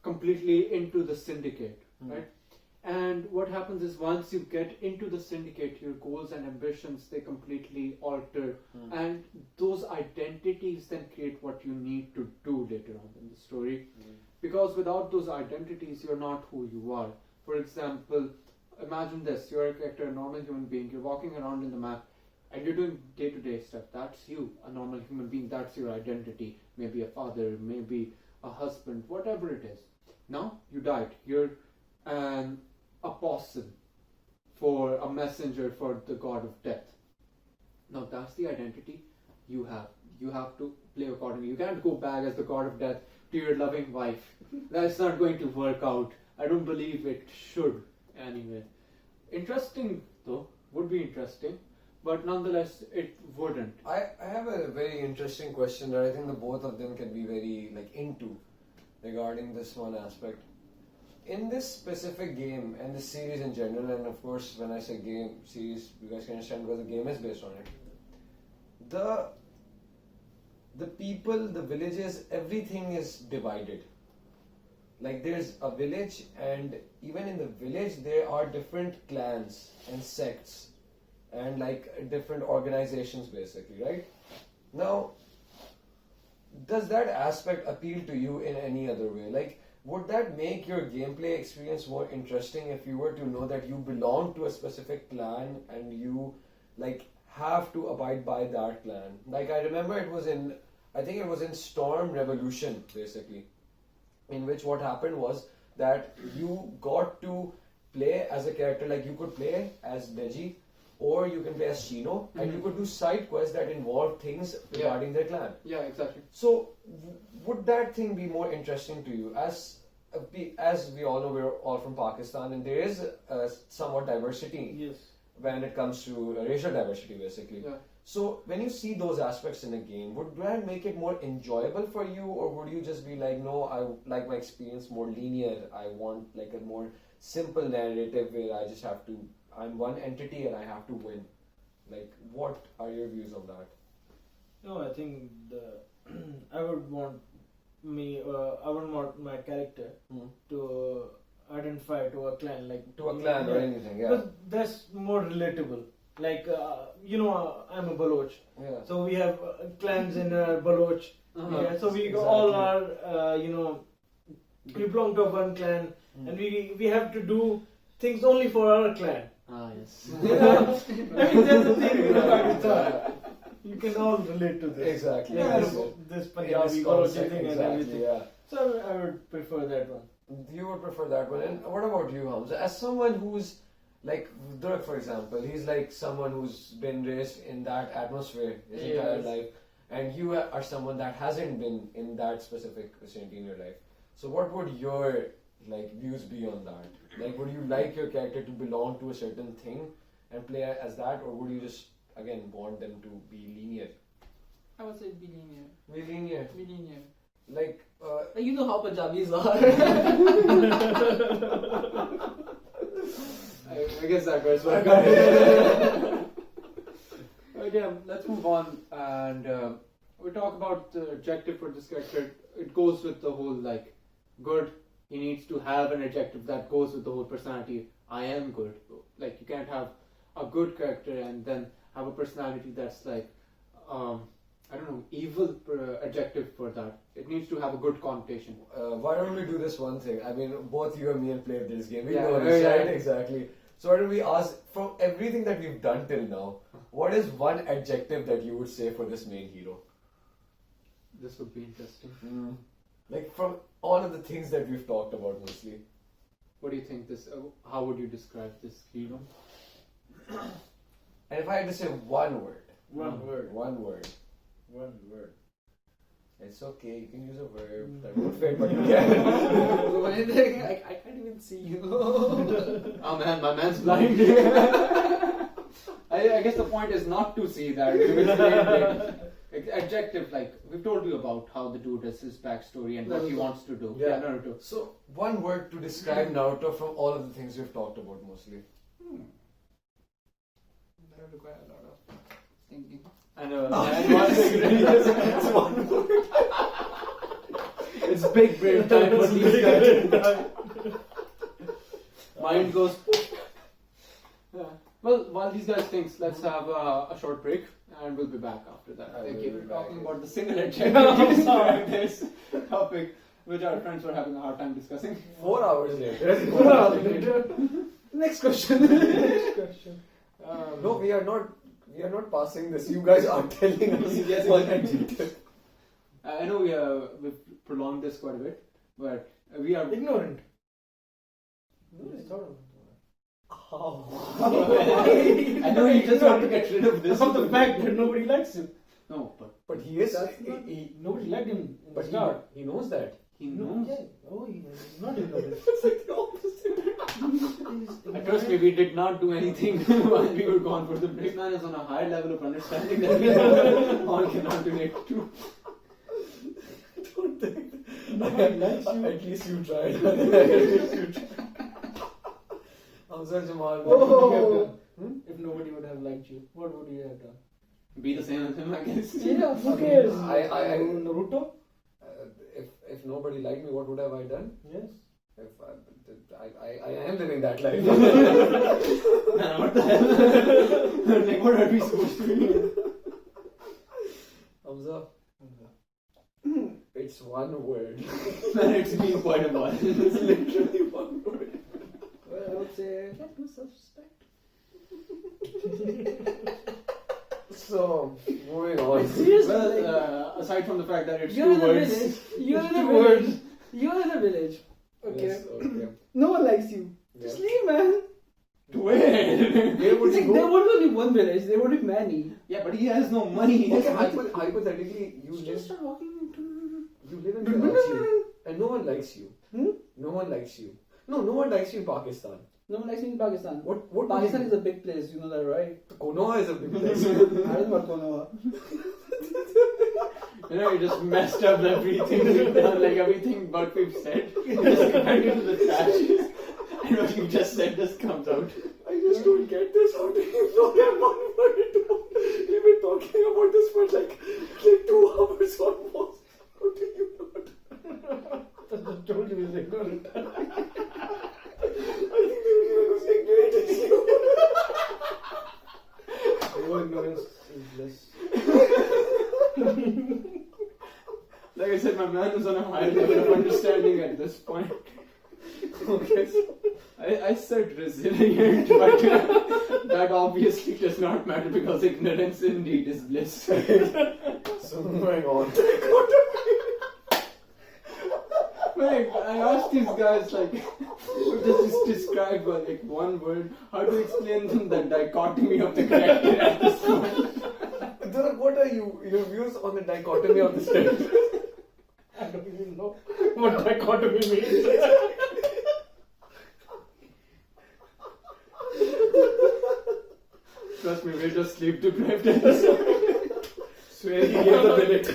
S1: completely into the Syndicate, right? And what happens is once you get into the Syndicate, your goals and ambitions, they completely alter, and those identities then create what you need to do later on in the story. Because without those identities, you're not who you are. For example, imagine this: you're a character, a normal human being. You're walking around in the map, and you're doing day-to-day stuff. That's you, a normal human being. That's your identity. Maybe a father, maybe a husband, whatever it is. Now you died. You're an apostle, for a messenger for the god of death. Now that's the identity you have. You have to play accordingly. You can't go back as the god of death to your loving wife. That's not going to work out. I don't believe it should anyway. Interesting though, would be interesting, but nonetheless it wouldn't.
S2: I have a very interesting question that I think the both of them can be very like into regarding this one aspect. In this specific game and this series in general, and of course when I say game series, you guys can understand because the game is based on it. The people, the villages, everything is divided. Like there's a village, and even in the village there are different clans and sects and like different organizations basically, right? Now, does that aspect appeal to you in any other way? Like, would that make your gameplay experience more interesting if you were to know that you belong to a specific clan and you like have to abide by that clan? Like I remember I think it was in Storm Revolution basically, in which what happened was that you got to play as a character, like you could play as Deji or you can play as Shino, and you could do side quests that involve things regarding their clan.
S1: Yeah, exactly.
S2: So, would that thing be more interesting to you? As we all know, we're all from Pakistan, and there is somewhat diversity when it comes to racial diversity, basically.
S1: Yeah.
S2: So, when you see those aspects in a game, would that make it more enjoyable for you, or would you just be like, no, I like my experience more linear, I want like a more simple narrative where I just have to, I'm one entity and I have to win. Like, what are your views on that?
S3: No, I think I would want my character to identify to a clan, like
S2: to a clan or anything, yeah.
S3: But that's more relatable. Like I'm a Baloch, so we have clans in Baloch. Yeah, so we all are we belong to one clan, and we have to do things only for our clan.
S1: Ah, yes.
S3: I mean, there's a thing in Pakistan. You can all relate to this.
S2: Exactly.
S3: Yeah,
S2: Yes.
S3: this Punjabi Balochi thing and
S2: exactly,
S3: everything.
S2: yeah.
S3: So I would prefer that one.
S2: You would prefer that one. And what about you, Hamza? As someone who's like Durrak, for example, he's like someone who's been raised in that atmosphere his entire life, and you are someone that hasn't been in that specific vicinity in your life. So what would your like views be on that? Like, would you like your character to belong to a certain thing and play as that, or would you just again want them to be linear?
S4: I would say be linear.
S2: Be linear.
S4: Be linear.
S2: Like,
S4: You know how Punjabis are.
S1: I guess that goes well. Okay, let's move on and we talk about the objective for this character. It goes with the whole like good. He needs to have an objective that goes with the whole personality. I am good. Like you can't have a good character and then have a personality that's like I don't know, evil adjective for that. It needs to have a good connotation.
S2: why don't we do this one thing? I mean, both you and me have played this game. We
S1: Yeah,
S2: know this,
S1: yeah.
S2: right? Exactly. So why don't we ask, from everything that we've done till now, what is one adjective that you would say for this main hero?
S1: This would be interesting.
S2: Like from all of the things that we've talked about mostly.
S1: What do you think this? How would you describe this hero?
S2: And if I had to say one word.
S3: One word.
S2: It's okay, you can use a verb. That won't fit, but you can.
S4: I can't even see you.
S1: Oh man, my man's blind. I guess the point is not to see that. You will say adjective, like we've told you about how the dude is his backstory and what he wants to do.
S2: Yeah.
S1: Naruto.
S2: So, one word to describe Naruto from all of the things we've talked about mostly.
S4: That would require a lot of thinking.
S1: And it's one word. It's big brain time for these guys. Mind goes. Yeah. Well, while these guys think, let's have a short break and we'll be back after that. Thank you. We're talking about the single adjective to describe this topic, which our friends were having a hard time discussing.
S2: 4 hours later.
S3: Next question.
S2: No, we are not passing this. You guys are telling us.
S1: Yes,
S2: one adjective.
S1: I know we've prolonged this quite a bit, but we are
S3: Ignorant. Nobody's thought of it.
S1: I know you just want to get rid of this.
S3: Of the fact that nobody likes him.
S1: No,
S2: But he is.
S3: That's not, nobody liked him in the
S2: But
S3: start.
S2: he knows that.
S1: he knows.
S3: Yeah. Oh, he's not ignorant.
S2: It's like the opposite.
S1: Trust me, we did not do anything while we were gone for the break. Man is on a high level of understanding that we all cannot relate to.
S2: Don't think.
S3: Nobody likes you.
S2: At least you tried. At least you tried. Hamza, Jamal, what would you have done?
S3: If nobody would have liked you, what would you have done?
S1: Be the same as him, I guess.
S3: Yeah, who cares?
S2: I
S3: Naruto?
S2: If nobody liked me, what would have I done?
S3: Yes.
S2: If I am living that life.
S1: Man, what the hell? Like, what are we supposed to do?
S2: Hamza, it's one word.
S1: Man, it's been quite a while.
S2: It's literally one word.
S3: Well, I would say, get no self-respect.
S2: So, moving on.
S3: Seriously,
S1: Well, aside from the fact that it's
S3: you're
S1: two
S3: in a
S1: words.
S3: village. You're in a
S2: Two
S3: village.
S2: words.
S3: You're in a village. Okay.
S2: Yes, okay.
S3: No one likes you.
S2: Yeah.
S3: Just leave, man.
S1: To where?
S2: Where would
S3: It's
S2: you
S3: like there
S2: go?
S3: would only one village. There would be many.
S1: Yeah, but he has no money.
S2: Okay, hypothetically, you
S3: Just
S2: live
S3: start walking.
S2: in Karachi and no one likes you.
S3: Hmm?
S2: No one likes you. No one likes you in Pakistan.
S3: No one likes me in Pakistan.
S2: What would
S3: Pakistan
S2: you
S3: is a big place. You know that, right?
S2: Konoha is a big place.
S3: I don't know what Konoha.
S1: You know, you just messed up everything we've done, like everything but we've said. You just went into the trash. And what you just said just comes out.
S2: I just don't get this. How do you know that one word? We've been talking about this for like 2 hours almost. How do you not?
S3: I just told you he's ignorant.
S2: I think the only one who's ignorant is you.
S3: Your ignorance is bliss.
S1: Like I said, my man is on a high level of understanding at this point.
S2: Okay.
S1: I said resilient, but that obviously does not matter because ignorance indeed is bliss.
S2: So moving on.
S1: Like, I asked these guys, like, just describe like one word. How to explain the dichotomy of the character at this point?
S2: Durrak, what are your views on the dichotomy of the story?
S3: I don't even know what dichotomy means.
S1: Trust me, we're just sleep deprived at this point.
S2: Swear he gave the minute.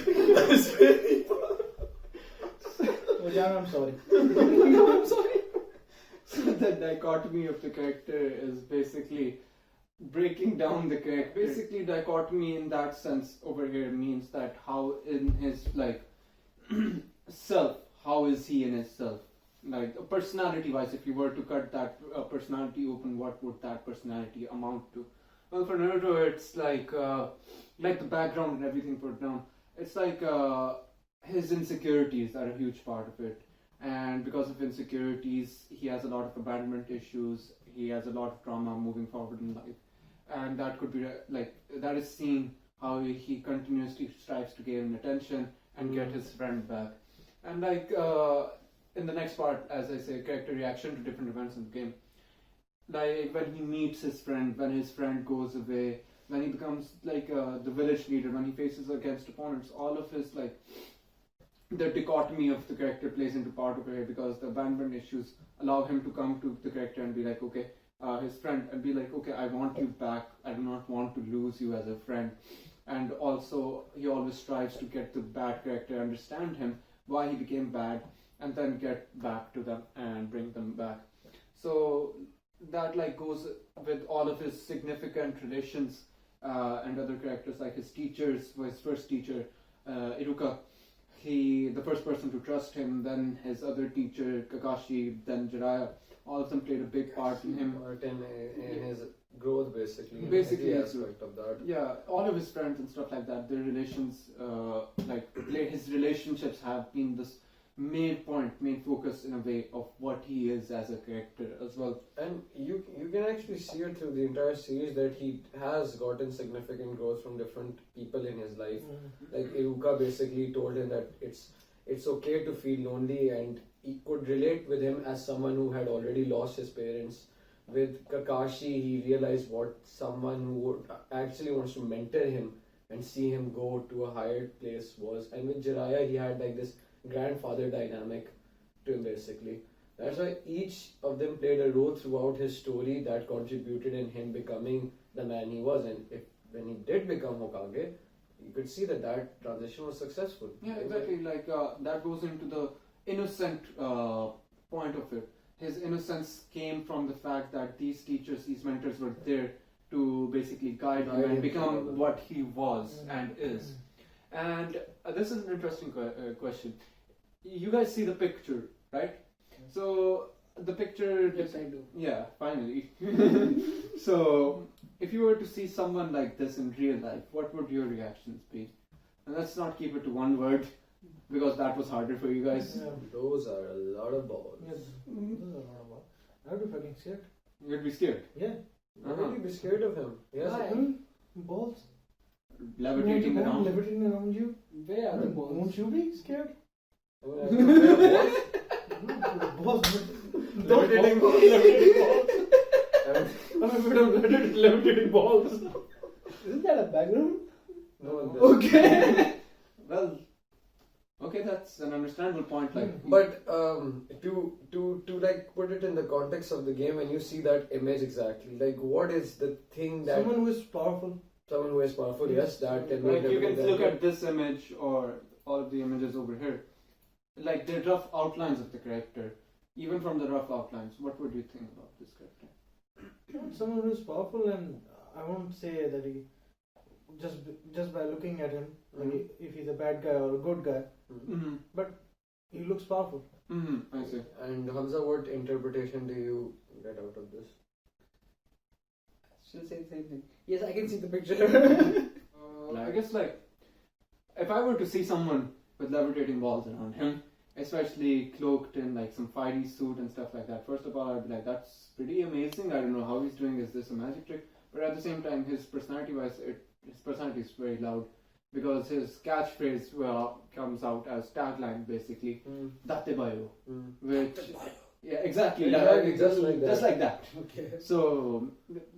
S2: Swear he
S3: Oh, Jan, I'm sorry.
S1: I'm sorry. So the dichotomy of the character is basically breaking down the character. Basically, dichotomy in that sense over here means that how in his like self, how is he in his self? Like personality-wise, if you were to cut that personality open, what would that personality amount to? Well, for Naruto, it's like the background and everything put down. It's like his insecurities are a huge part of it, and because of insecurities, he has a lot of abandonment issues. He has a lot of trauma moving forward in life, and that could be like that is seen how he continuously strives to gain attention and get his friend back, and like in the next part, as I say, character reaction to different events in the game. Like when he meets his friend, when his friend goes away, when he becomes like the village leader, when he faces against opponents, all of his like the dichotomy of the character plays into part of it, because the abandonment issues allow him to come to the character and be like, okay, his friend, and be like, okay, I want you back. I do not want to lose you as a friend. And also, he always strives to get the bad character, understand him, why he became bad, and then get back to them and bring them back. So that like goes with all of his significant relations and other characters, like his teachers, his first teacher, Iruka. The first person to trust him, then his other teacher, Kakashi, then Jiraiya. All of them played a big part in him.
S2: In his growth, basically.
S1: Basically,
S2: the aspect of that.
S1: Yeah, all of his friends and stuff like that. Their relations, his relationships have been this main focus in a way of what he is as a character as well.
S2: And you can actually see it through the entire series that he has gotten significant growth from different people in his life. Like Iruka basically told him that it's okay to feel lonely, and he could relate with him as someone who had already lost his parents. With Kakashi, he realized what someone who would actually wants to mentor him and see him go to a higher place was. And with Jiraiya, he had like this grandfather dynamic to him basically. That's why each of them played a role throughout his story that contributed in him becoming the man he was. And when he did become Hokage, you could see that transition was successful.
S1: Yeah, exactly. Like that goes into the innocent point of it. His innocence came from the fact that these teachers, these mentors were there to basically guide him and become what he was and is. And this is an interesting question. You guys see the picture, right? So the picture...
S3: Yes, I do.
S1: Yeah, finally. So if you were to see someone like this in real life, what would your reactions be? And let's not keep it to one word, because that was harder for you guys.
S3: Yeah.
S2: Those are a lot of balls.
S3: Yes, those are a lot of balls. I would be fucking scared.
S1: You'd be scared.
S3: Yeah.
S2: Why would you be scared of him? Yes.
S3: Balls.
S1: Levitating around.
S3: Levitating around you.
S5: Where are the balls?
S3: Won't you be scared?
S2: Balls?
S3: Balls.
S1: Levitating balls.
S3: I'm afraid of levitating balls.
S5: Isn't that a background?
S2: No,
S3: Okay.
S1: Well, okay, that's an understandable point. Like,
S2: but to like put it in the context of the game, when you see that image exactly, like what is the thing that
S3: Someone who is powerful.
S2: someone who is powerful, yes, that can make
S1: like you can
S2: everything
S1: look
S2: better.
S1: at this image or all of the images over here, like the rough outlines of the character. Even from the rough outlines, what would you think about this character?
S3: Someone who is powerful, and I won't say that he just by looking at him, like if he's a bad guy or a good guy,
S1: Mm-hmm.
S3: but he looks powerful.
S1: Mm-hmm. I see.
S2: And Hamza, what interpretation do you get out of this?
S5: She'll say the same thing. Yes, I can see the picture.
S1: I guess like if I were to see someone with levitating balls around him, especially cloaked in like some fighty suit and stuff like that, first of all I'd be like, that's pretty amazing. I don't know how he's doing. Is this a magic trick? But at the same time, his personality is very loud, because his catchphrase comes out as tagline basically, Date Bayo, which yeah, exactly,
S2: Exactly, just like that.
S1: just like that.
S5: Okay.
S1: So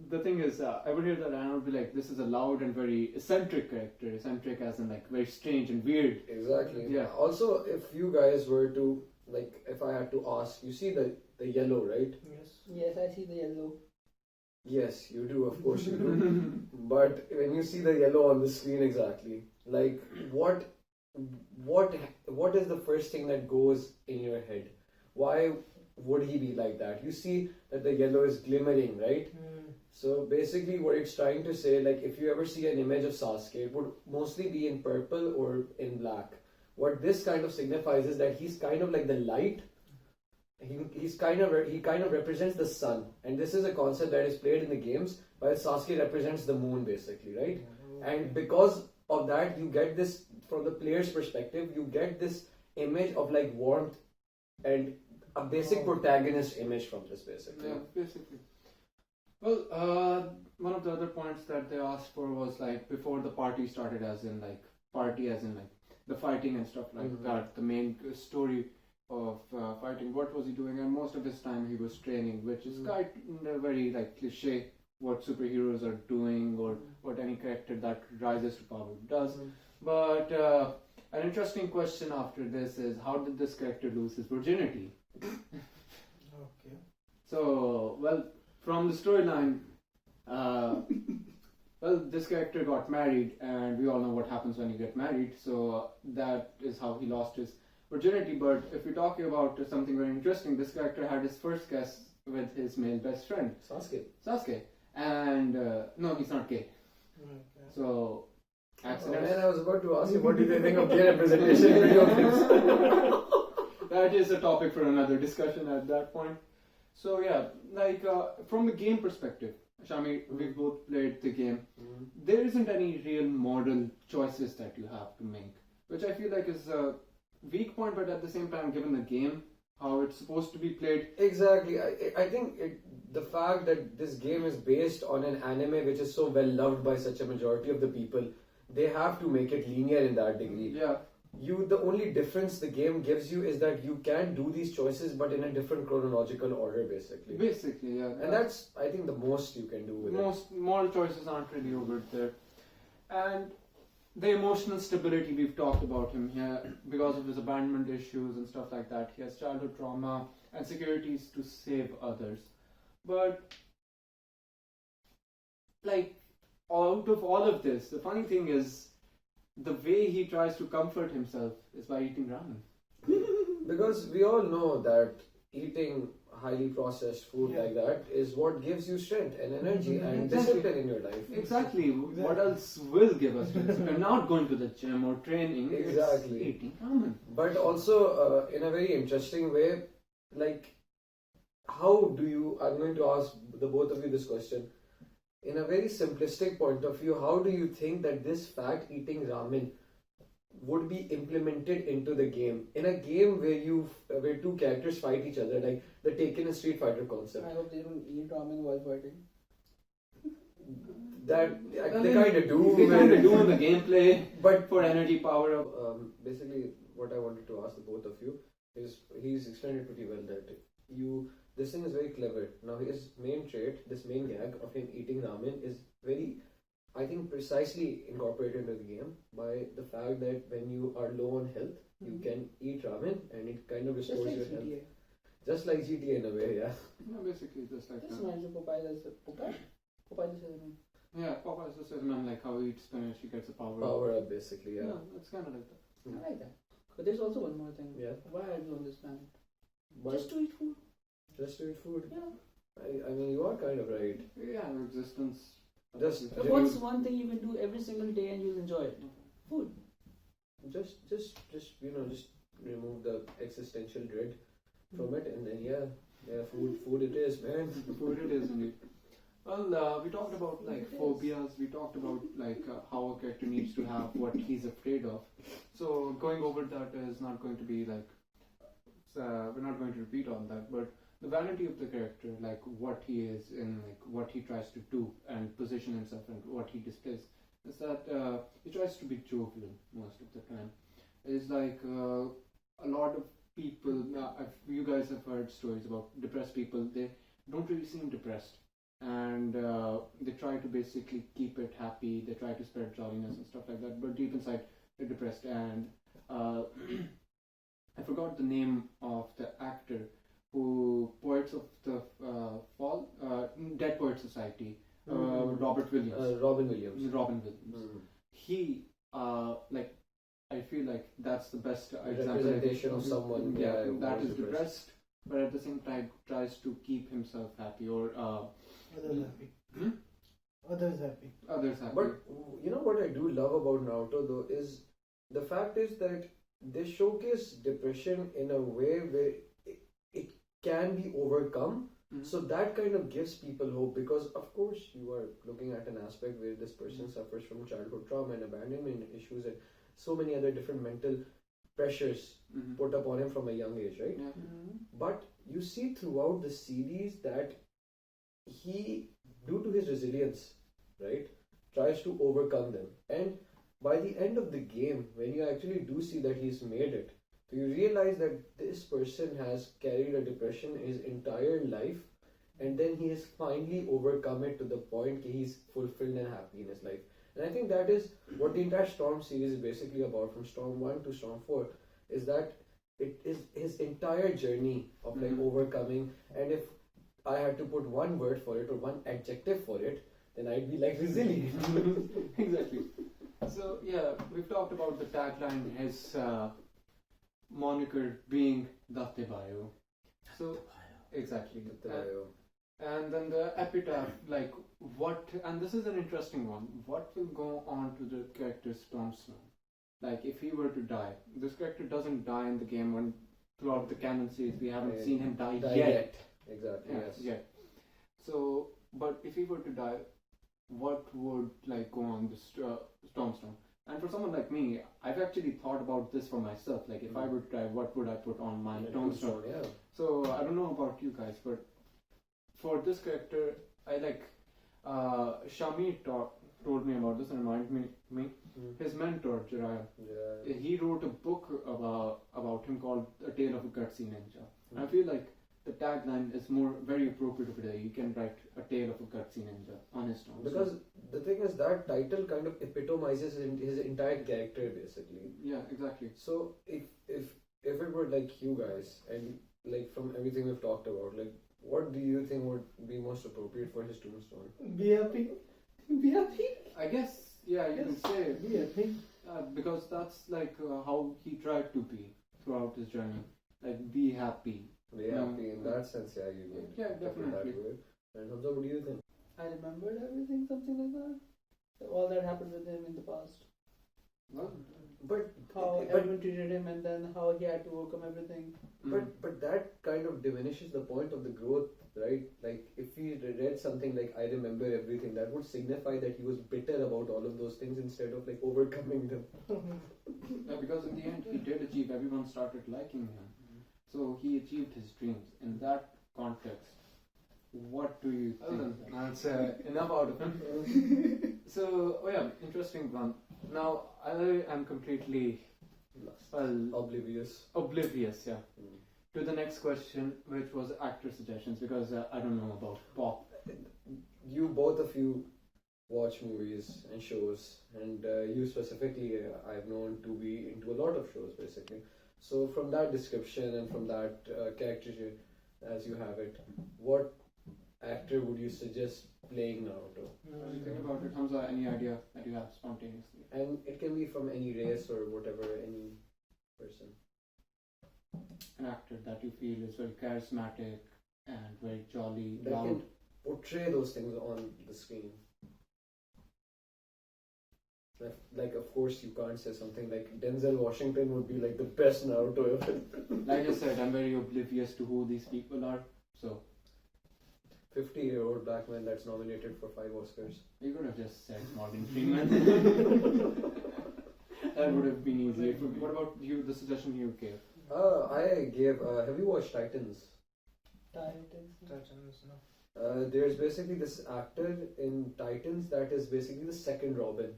S1: the thing is, I would hear that and I would be like, this is a loud and very eccentric character. Eccentric as in like very strange and weird.
S2: Exactly.
S1: Yeah.
S2: Also, if you guys were to like, if I had to ask, you see the yellow, right?
S3: Yes.
S5: Yes, I see the yellow.
S2: Yes, you do. Of course, you do. But when you see the yellow on the screen, exactly, like what is the first thing that goes in your head? Why would he be like that? You see that the yellow is glimmering, right? So basically what it's trying to say, like if you ever see an image of Sasuke, it would mostly be in purple or in black. What this kind of signifies is that he's kind of like the light. He kind of represents the sun, and this is a concept that is played in the games, while Sasuke represents the moon basically, right? And because of that, you get this, from the player's perspective, you get this image of like warmth and a basic protagonist image from this basically.
S1: Yeah, basically. Well, one of the other points that they asked for was like before the party started, as in like the fighting and stuff like that. The main story of fighting, what was he doing? And most of his time he was training, which is quite very like cliche what superheroes are doing or what any character that rises to power does. But an interesting question after this is, how did this character lose his virginity?
S3: Okay.
S1: So, well, from the storyline, well, this character got married, and we all know what happens when you get married. So that is how he lost his virginity. But if we're talking about something very interesting, this character had his first kiss with his male best friend, Sasuke. And no, he's not gay.
S3: Okay.
S1: So, accidents.
S2: Man, I was about to ask you, what do they think of gay representation in video games?
S1: That is a topic for another discussion at that point. So yeah, like from the game perspective, Shahmir, we've both played the game. There isn't any real moral choices that you have to make, which I feel like is a weak point, but at the same time, given the game, how it's supposed to be played.
S2: Exactly. I think the fact that this game is based on an anime which is so well loved by such a majority of the people, they have to make it linear in that degree.
S1: Yeah.
S2: The only difference the game gives you is that you can do these choices but in a different chronological order, basically.
S1: Basically, yeah.
S2: And that's, I think, the most you can do with
S1: most moral choices aren't really over there. And the emotional stability, we've talked about him here because of his abandonment issues and stuff like that. He has childhood trauma and insecurities to save others. But like, out of all of this, the funny thing is the way he tries to comfort himself is by eating ramen.
S2: it. Because we all know that eating highly processed food like that is what gives you strength and energy and
S1: Exactly.
S2: discipline in your life.
S1: Exactly. What else will give us strength? We're not going to the gym or training.
S2: Exactly.
S1: It's eating ramen.
S2: But also, in a very interesting way, like, how do you, I'm going to ask the both of you this question. In a very simplistic point of view, how do you think that this fact, eating ramen, would be implemented into the game? In a game where two characters fight each other, like the Taken and Street Fighter concept.
S5: I hope they don't eat ramen while fighting.
S2: That they kind of do.
S1: They kind of do in the gameplay,
S2: But
S1: for energy power up.
S2: basically, what I wanted to ask the both of you is, he's explained it pretty well that this thing is very clever. Now his main trait, this main gag of him eating ramen is very, I think, precisely incorporated into the game by the fact that when you are low on health, you can eat ramen and it kind of
S5: Just
S2: restores
S5: like
S2: your health.
S5: GTA.
S2: Just like GTA in a way, yeah.
S1: Yeah, basically just like
S5: Just
S1: that.
S5: imagine Popeye does it. Popeye just says it.
S1: Yeah, Popeye just says, man, like how he eats spinach, he gets a power.
S2: Power up, basically, yeah.
S1: Yeah, it's kind of like that.
S5: I like that. But there's also one more thing.
S2: Yeah.
S5: Why are you on this planet?
S2: But
S5: Just to eat food.
S2: just to eat food.
S5: Yeah.
S2: I mean, you are kind of right.
S1: Yeah, existence.
S2: Just
S5: But what's one thing you can do every single day and you'll enjoy it? Food.
S2: just remove the existential dread from it, and then food it is, man.
S1: Food it is indeed. Well, we talked about like phobias. We talked about like how a character needs to have what he's afraid of. So going over that is not going to be like we're not going to repeat on that. But the vanity of the character, like what he is and like what he tries to do and position himself and what he displays, is that he tries to be jovial most of the time. It's like a lot of people. You guys have heard stories about depressed people. They don't really seem depressed. And they try to basically keep it happy, they try to spread jolliness and stuff like that, but deep inside they're depressed. And I forgot the name of the actor who Poets of the Fall, Dead Poet Society, Robert Williams.
S2: Robin Williams.
S1: Robin Williams. He like, I feel like that's the best
S2: Representation of someone,
S1: that
S2: who's
S1: is depressed, but at the same time tries to keep himself happy or
S3: Others happy.
S1: Hmm?
S3: Others happy.
S1: others happy.
S2: But you know what I do love about Naruto though is the fact is that they showcase depression in a way where it can be overcome.
S1: Mhm.
S2: So that kind of gives people hope, because of course you are looking at an aspect where this person suffers from childhood trauma and abandonment issues and so many other different mental pressures
S1: Mhm.
S2: put upon him from a young age, right?
S1: Yeah.
S2: But you see throughout the series that he, due to his resilience, right, tries to overcome them. And by the end of the game, when you actually do see that he's made it, So you realize that this person has carried a depression his entire life, and then he has finally overcome it to the point that he's fulfilled and happy in his life. And I think that is what the entire Storm series is basically about, from Storm 1 to Storm 4, is that it is his entire journey of like overcoming. And if I had to put one word for it or one adjective for it, then I'd be like resilient.
S1: Exactly. So yeah, we've talked about the tagline, his moniker being Dattebayo. So exactly. And then the epitaph, like what, and this is an interesting one, what will go on to the character Storm Snow? Like if he were to die, this character doesn't die in the game, when throughout the canon series we haven't seen him die yet.
S2: Exactly, yes.
S1: Yet. So, but if he were to die, what would like go on the Storm Snow? And for someone like me, I've actually thought about this for myself. Like if I were to die, what would I put on my tombstone?
S2: Yeah.
S1: So I don't know about you guys, but for this character, I like Shahmir told me about this and reminded me his mentor Jiraiya.
S2: Yeah.
S1: He wrote a book about him called A Tale of a Gutsy Ninja. And I feel like the tagline is very appropriate over there. You can write A Tale of a Gutsy Ninja on his tombstone.
S2: Because the thing is, that title kind of epitomizes his entire character basically.
S1: Yeah, exactly.
S2: So if it were like you guys, and like from everything we've talked about, like what do you think would be most appropriate for his tombstone?
S3: Be happy. Be happy.
S1: I guess, yeah, you can say
S3: Be happy.
S1: because that's like how he tried to be throughout his journey. Like, be happy.
S2: Be happy in that sense, yeah, you would.
S1: Yeah,
S2: put it
S1: definitely.
S2: that way. And Hamza, what do you think?
S5: I remembered everything, something like that. All that happened with him in the past.
S1: Well,
S2: But
S5: How
S2: but
S5: everyone treated him and then how he had to overcome everything.
S2: but that kind of diminishes the point of the growth, right? Like if he read something like I remember everything, that would signify that he was bitter about all of those things instead of like overcoming them.
S1: yeah, because in the end, he did achieve. Everyone started liking him. So he achieved his dreams. In that context, what do you think? That's enough out of him. So, oh yeah, interesting one. Now, I am completely
S2: Oblivious.
S1: oblivious, yeah, to the next question, which was actor suggestions, because I don't know about pop.
S2: You both of you watch movies and shows, and you specifically, I've known to be into a lot of shows basically. So from that description and from that character as you have it, what actor would you suggest playing Naruto?
S1: What do you think about it, Hamza? Any idea that you have spontaneously?
S2: And it can be from any race or whatever, any person.
S1: An actor that you feel is very charismatic and very jolly,
S2: That
S1: loud.
S2: can portray those things on the screen. Like, of course, you can't say something like Denzel Washington would be like the best Naruto ever.
S1: Like I said, I'm very oblivious to who these people are. So
S2: 50-year-old black man that's nominated for 5 Oscars.
S1: you could have just said Morgan Freeman. That would have been easier. What about you? The suggestion you gave?
S2: I gave. Have you watched Titans?
S3: Titans, no.
S2: There's basically this actor in Titans that is basically the second Robin.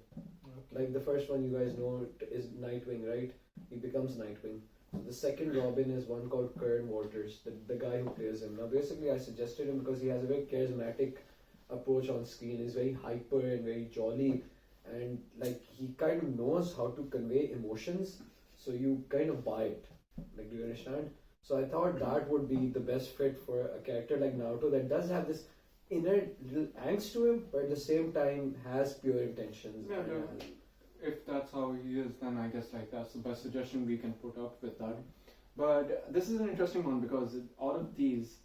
S2: Like the first one you guys know is Nightwing, right? He becomes Nightwing. So the second Robin is one called Kern Walters, the guy who plays him. Now basically I suggested him because he has a very charismatic approach on screen. He's very hyper and very jolly, and like he kind of knows how to convey emotions, so you kind of buy it. Like, do you understand? So I thought that would be the best fit for a character like Naruto that does have this inner little angst to him, but at the same time has pure intentions.
S1: Yeah, if that's how he is, then I guess like that's the best suggestion we can put up with that. But this is an interesting one because all of these,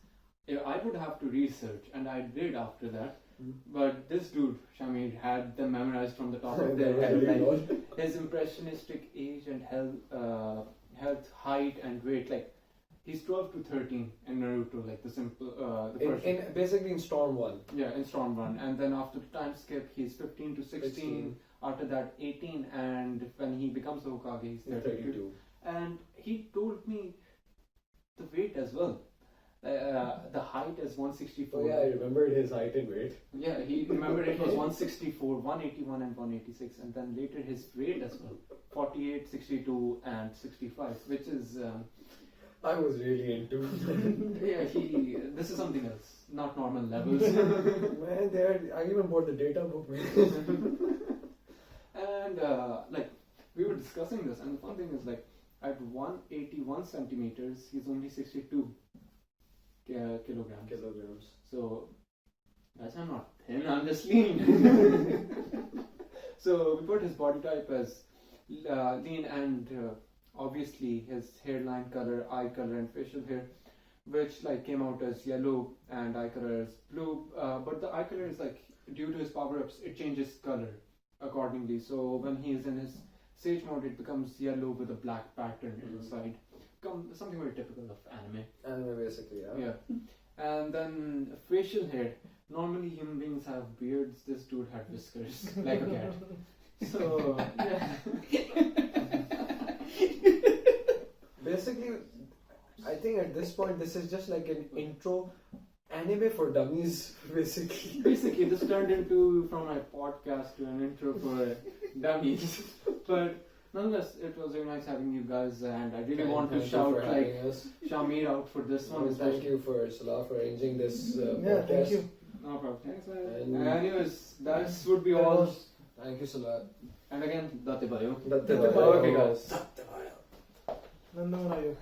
S1: I would have to research, and I did after that. But this dude, Shahmir, had them memorized from the top of their head. Like, his impressionistic age and health, height, and weight. Like, he's 12 to 13 in Naruto, like the simple, the first.
S2: Basically in Storm 1.
S1: Yeah, in Storm 1. And then after the time skip, he's 15 to 16. After that, 18. And when he becomes the Hokage, he's 32. And he told me the weight as well. The height is 164.
S2: Oh yeah, I remembered his height and weight.
S1: Yeah, he remembered it was 164, 181, and 186, and then later his weight as well, 48, 62, and 65, which is
S2: I was really into.
S1: yeah. This is something else, not normal levels.
S2: Man, I even bought the data book.
S1: And like we were discussing this, and the fun thing is like at 181 centimeters, he's only 62 kilograms. So, guys, I'm not thin, I'm just lean. So we put his body type as lean, and obviously his hairline color, eye color, and facial hair, which like came out as yellow, and eye color as blue. But the eye color is like due to his power-ups, it changes color accordingly. So when he is in his Sage mode, it becomes yellow with a black pattern inside. Something very typical of anime.
S2: Anime, basically, yeah.
S1: Yeah. And then facial hair. Normally human beings have beards. This dude had whiskers, like a cat. So yeah.
S2: Basically, I think at this point this is just like an intro anime for dummies, basically.
S1: Basically, this turned into from my podcast to an intro for dummies. But nonetheless, it was very nice having you guys, and I really want to shout like Shahmir out for this one.
S2: Thank you for Salaar for arranging this
S3: Yeah,
S2: podcast.
S3: thank you.
S1: No problem.
S5: Thanks, man.
S2: And
S1: Anyways, that would be all.
S2: thank you, Salaar.
S1: And again, Date Bayo.
S2: Datte
S3: Datte
S2: bhai.
S1: Okay, guys.
S3: Nandamarayo.